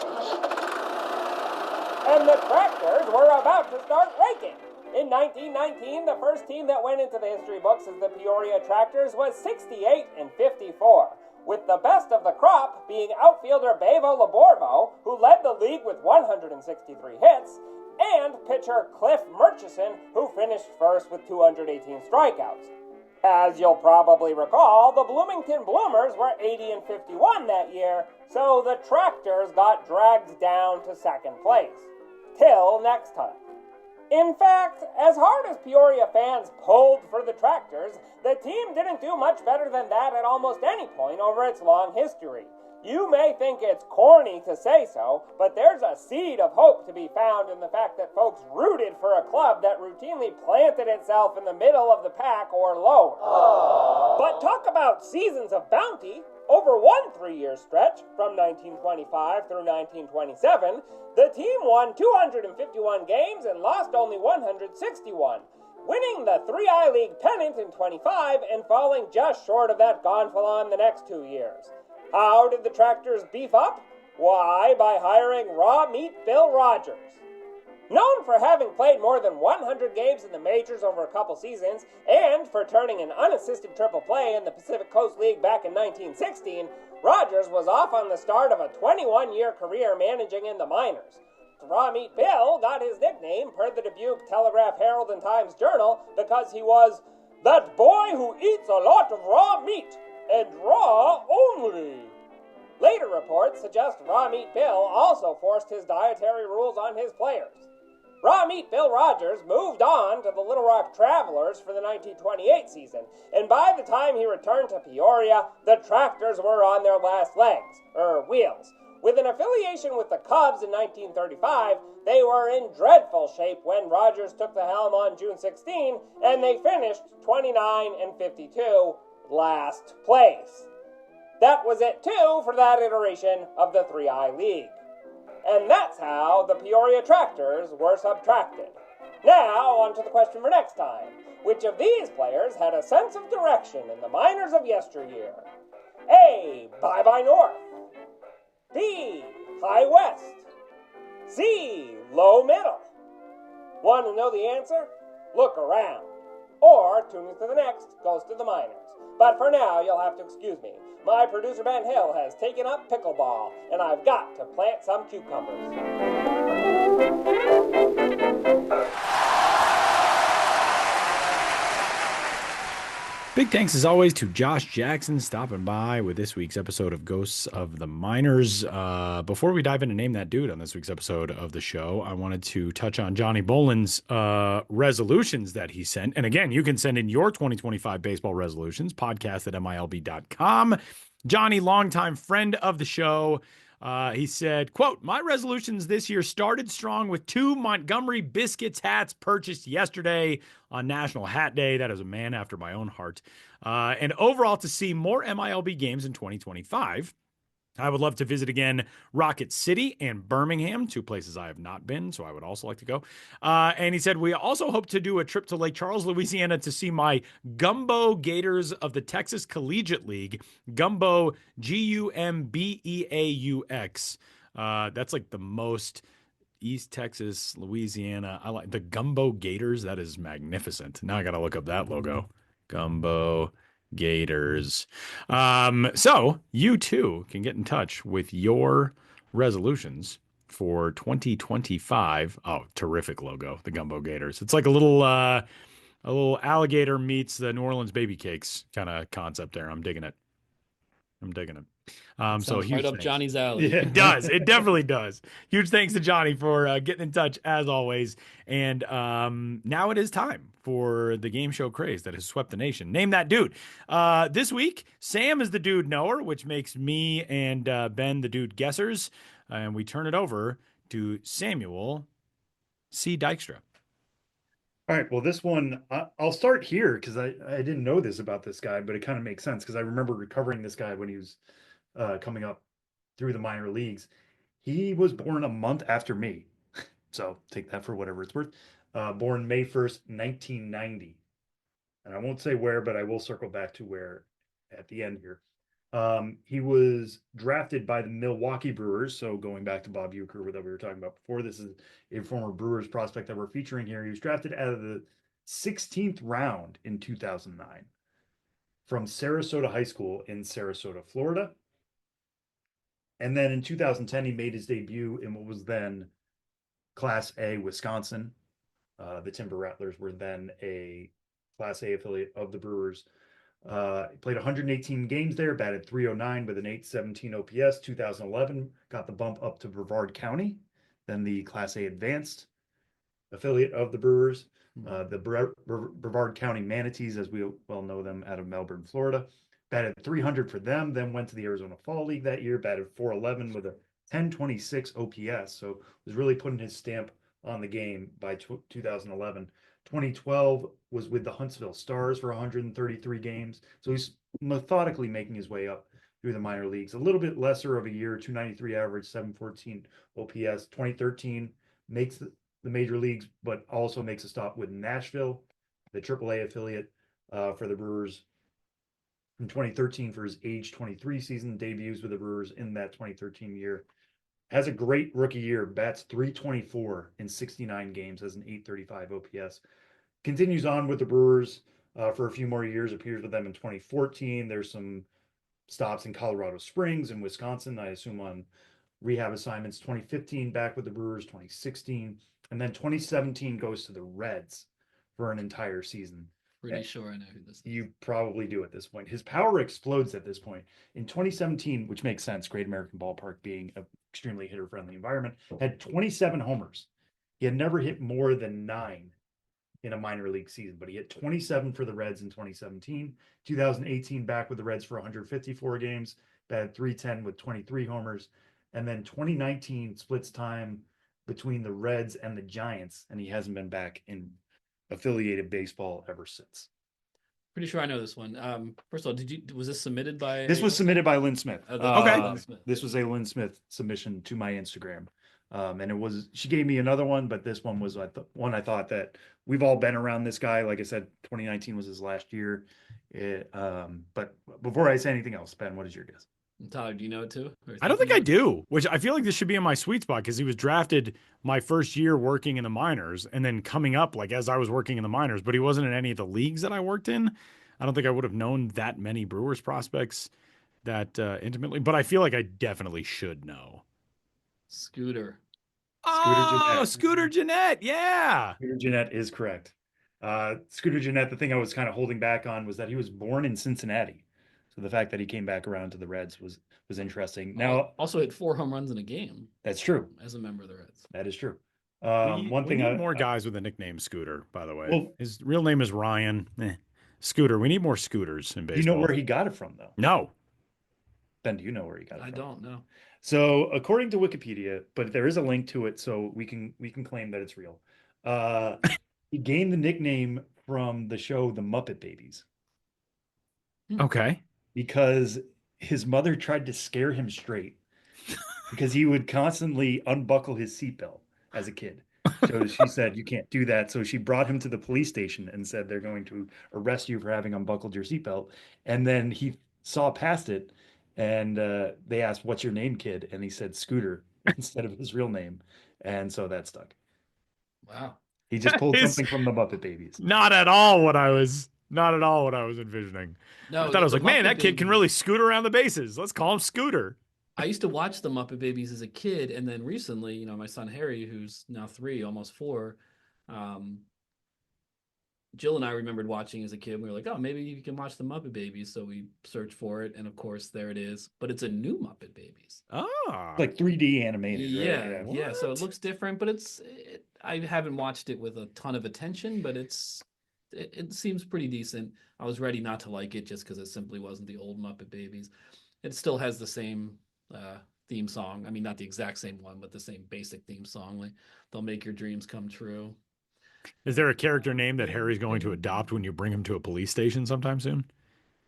And the Tractors were about to start raking. In 1919, the first team that went into the history books as the Peoria Tractors was 68-54, with the best of the crop being outfielder Bevo Laborvo, who led the league with 163 hits, and pitcher Cliff Murchison, who finished first with 218 strikeouts. As you'll probably recall, the Bloomington Bloomers were 80-51 that year, so the Tractors got dragged down to second place. Till next time. In fact, as hard as Peoria fans pulled for the Tractors, the team didn't do much better than that at almost any point over its long history. You may think it's corny to say so, but there's a seed of hope to be found in the fact that folks rooted for a club that routinely planted itself in the middle of the pack or lower. But talk about seasons of bounty. Over one 3-year stretch, from 1925 through 1927, the team won 251 games and lost only 161, winning the 3I League pennant in 25 and falling just short of that gonfalon the next 2 years. How did the Tractors beef up? Why, by hiring Raw Meat Bill Rogers. Known for having played more than 100 games in the majors over a couple seasons, and for turning an unassisted triple play in the Pacific Coast League back in 1916, Rogers was off on the start of a 21-year career managing in the minors. Raw Meat Bill got his nickname per the Dubuque Telegraph Herald and Times-Journal because he was that boy who eats a lot of raw meat, and raw only. Later reports suggest Raw Meat Bill also forced his dietary rules on his players. Raw Meat Bill Rogers moved on to the Little Rock Travelers for the 1928 season, and by the time he returned to Peoria, the Tractors were on their last legs, wheels. With an affiliation with the Cubs in 1935, they were in dreadful shape when Rogers took the helm on June 16, and they finished 29-52, last place. That was it too for that iteration of the 3I League. And that's how the Peoria Tractors were subtracted. Now, on to the question for next time. Which of these players had a sense of direction in the minors of yesteryear? A. Bye-bye North. B. High West. C. Low Middle. Want to know the answer? Look around. Or tune into the next Ghost of the Minors. But for now, you'll have to excuse me. My producer Ben Hill has taken up pickleball, and I've got to plant some cucumbers. Big thanks, as always, to Josh Jackson stopping by with this week's episode of Ghosts of the Miners. Before we dive into Name That Dude on this week's episode of the show, I wanted to touch on Johnny Boland's resolutions that he sent. And again, you can send in your 2025 baseball resolutions, podcast@milb.com. Johnny, longtime friend of the show, he said, quote, "My resolutions this year started strong with 2 Montgomery Biscuits hats purchased yesterday on National Hat Day." That is a man after my own heart. And overall, to see more MILB games in 2025. I would love to visit again Rocket City and Birmingham, 2 places I have not been, so I would also like to go. And he said, we also hope to do a trip to Lake Charles, Louisiana to see my Gumbo Gators of the Texas Collegiate League. Gumbo, Gumbeaux. That's like the most East Texas, Louisiana. I like the Gumbo Gators. That is magnificent. Now I got to look up that logo. Gumbo Gators. So you too can get in touch with your resolutions for 2025. Oh, terrific logo, the Gumbo Gators. It's like a little alligator meets the New Orleans baby cakes kind of concept there. I'm digging it. So huge right up thanks. Johnny's alley. Yeah. It does. It definitely does. Huge thanks to Johnny for getting in touch as always. And now it is time for the game show craze that has swept the nation. Name That Dude. This week, Sam is the dude knower, which makes me and Ben the dude guessers. and we turn it over to Samuel C. Dykstra. All right. Well, this one, I'll start here because I didn't know this about this guy, but it kind of makes sense because I remember recovering this guy when he was coming up through the minor leagues. He was born a month after me. So take that for whatever it's worth. Born May 1st, 1990. And I won't say where, but I will circle back to where at the end here. He was drafted by the Milwaukee Brewers. So going back to Bob Uecker that we were talking about before, this is a former Brewers prospect that we're featuring here. He was drafted out of the 16th round in 2009 from Sarasota High School in Sarasota, Florida. And then in 2010, he made his debut in what was then Class A Wisconsin. The Timber Rattlers were then a Class A affiliate of the Brewers. He played 118 games there, batted .309 with an .817 OPS. 2011 got the bump up to Brevard County, then the Class A Advanced affiliate of the Brewers. The Brevard County Manatees, as we well know them, out of Melbourne, Florida. Batted .300 for them, then went to the Arizona Fall League that year, batted .411 with a .1026 OPS. So was really putting his stamp on the game by 2011. 2012 was with the Huntsville Stars for 133 games. So he's methodically making his way up through the minor leagues. A little bit lesser of a year, 293 average, 714 OPS. 2013 makes the major leagues, but also makes a stop with Nashville, the AAA affiliate for the Brewers. In 2013 for his age 23 season, debuts with the Brewers in that 2013 year. Has a great rookie year, bats .324 in 69 games, has an .835 OPS. Continues on with the Brewers for a few more years, appears with them in 2014. There's some stops in Colorado Springs and Wisconsin, I assume on rehab assignments. 2015 back with the Brewers, 2016. And then 2017 goes to the Reds for an entire season. Pretty sure I know who this is. You probably do at this point. His power explodes at this point. In 2017, which makes sense, Great American Ballpark being an extremely hitter-friendly environment, had 27 homers. He had never hit more than 9 in a minor league season, but he hit 27 for the Reds in 2017. 2018 back with the Reds for 154 games, batted .310 with 23 homers. And then 2019 splits time between the Reds and the Giants, and he hasn't been back in affiliated baseball ever since. Pretty sure I know this one. First of all, was this submitted by? This was submitted by Lynn Smith. Okay. Lynn Smith. This was a Lynn Smith submission to my Instagram. And she gave me another one, but this one was one I thought that we've all been around this guy. Like I said, 2019 was his last year. But before I say anything else, Ben, what is your guess? Tyler, do you know it too? I don't think I do, which I feel like this should be in my sweet spot because he was drafted my first year working in the minors and then coming up like as I was working in the minors, but he wasn't in any of the leagues that I worked in. I don't think I would have known that many Brewers prospects that intimately, but I feel like I definitely should know. Scooter. Scooter Gennett. Yeah. Scooter Gennett is correct. Scooter Gennett, the thing I was kind of holding back on was that he was born in Cincinnati. So the fact that he came back around to the Reds was interesting. Now, also hit 4 home runs in a game. That's true. As a member of the Reds. That is true. We need more guys with a nickname Scooter, by the way. Well, his real name is Ryan. Scooter. We need more Scooters in baseball. Do you know where he got it from, though? No. Ben, do you know where he got it from? I don't know. So according to Wikipedia, but there is a link to it, so we can claim that it's real. He gained the nickname from the show The Muppet Babies. Okay. Because his mother tried to scare him straight because he would constantly unbuckle his seatbelt as a kid. So she said, you can't do that. So she brought him to the police station and said, they're going to arrest you for having unbuckled your seatbelt. And then he saw past it and they asked, what's your name, kid? And he said Scooter instead of his real name. And so that stuck. Wow. He just pulled something from the Muppet Babies. Not at all what I was envisioning. No, I thought I was like, man, that kid can Babies. really scoot around the bases. Let's call him Scooter. I used to watch the Muppet Babies as a kid, and then recently, my son Harry, who's now 3, almost 4, Jill and I remembered watching as a kid. We were like, oh, maybe you can watch the Muppet Babies. So we searched for it, and of course, there it is. But it's a new Muppet Babies. Ah. Like 3D animated. Yeah, right? yeah. So it looks different, but I haven't watched it with a ton of attention, but it seems pretty decent. I was ready not to like it just because it simply wasn't the old Muppet Babies. It still has the same theme song. I mean, not the exact same one, but the same basic theme song. Like, they'll make your dreams come true. Is there a character name that Harry's going to adopt when you bring him to a police station sometime soon?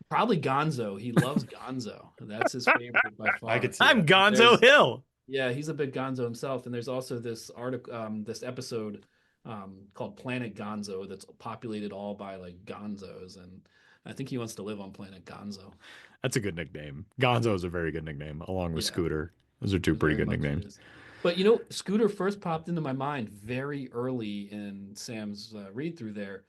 Probably Gonzo. He loves Gonzo. That's his favorite by far. I could see I'm that. Gonzo Hill. Yeah, he's a big Gonzo himself. And there's also this this episode called Planet Gonzo that's populated all by like Gonzos, and I think he wants to live on Planet Gonzo. That's a good nickname. Gonzo is a very good nickname, along with Yeah. Scooter. Those are two pretty Very good much nicknames. is. But you know, Scooter first popped into my mind very early in Sam's read through there,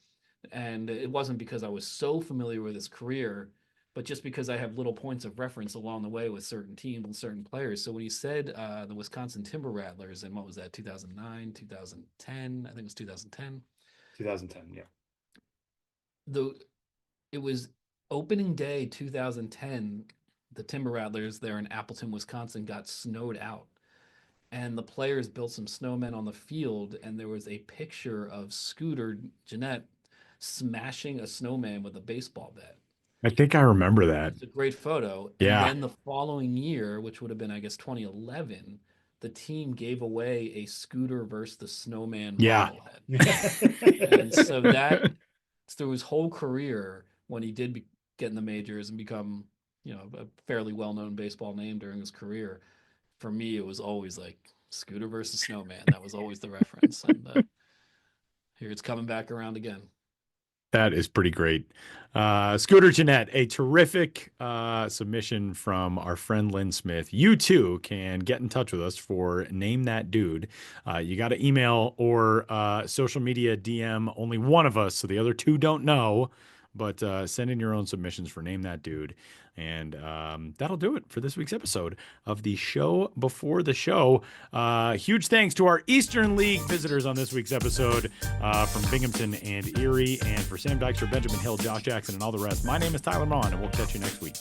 and it wasn't because I was so familiar with his career, but just because I have little points of reference along the way with certain teams and certain players. So when he said the Wisconsin Timber Rattlers, and what was that, 2009, 2010? I think it was 2010. 2010, yeah. It was opening day 2010. The Timber Rattlers there in Appleton, Wisconsin, got snowed out. And the players built some snowmen on the field, and there was a picture of Scooter Jeanette smashing a snowman with a baseball bat. I think I remember that. It's a great photo. Yeah. And then the following year, which would have been, I guess, 2011, the team gave away a Scooter versus the Snowman Yeah. bobblehead. And so that, through his whole career, when he did get in the majors and become, you know, a fairly well-known baseball name during his career, for me, it was always like Scooter versus Snowman. That was always the reference. And here it's coming back around again. That is pretty great. Scooter Jeanette, a terrific submission from our friend Lynn Smith. You too can get in touch with us for Name That Dude. You got to email or social media DM only one of us, so the other two don't know. But send in your own submissions for Name That Dude. And that'll do it for this week's episode of the show before the show. Huge thanks to our Eastern League visitors on this week's episode from Binghamton and Erie. And for Sam Dykstra, Benjamin Hill, Josh Jackson, and all the rest, my name is Tyler Maughan, and we'll catch you next week.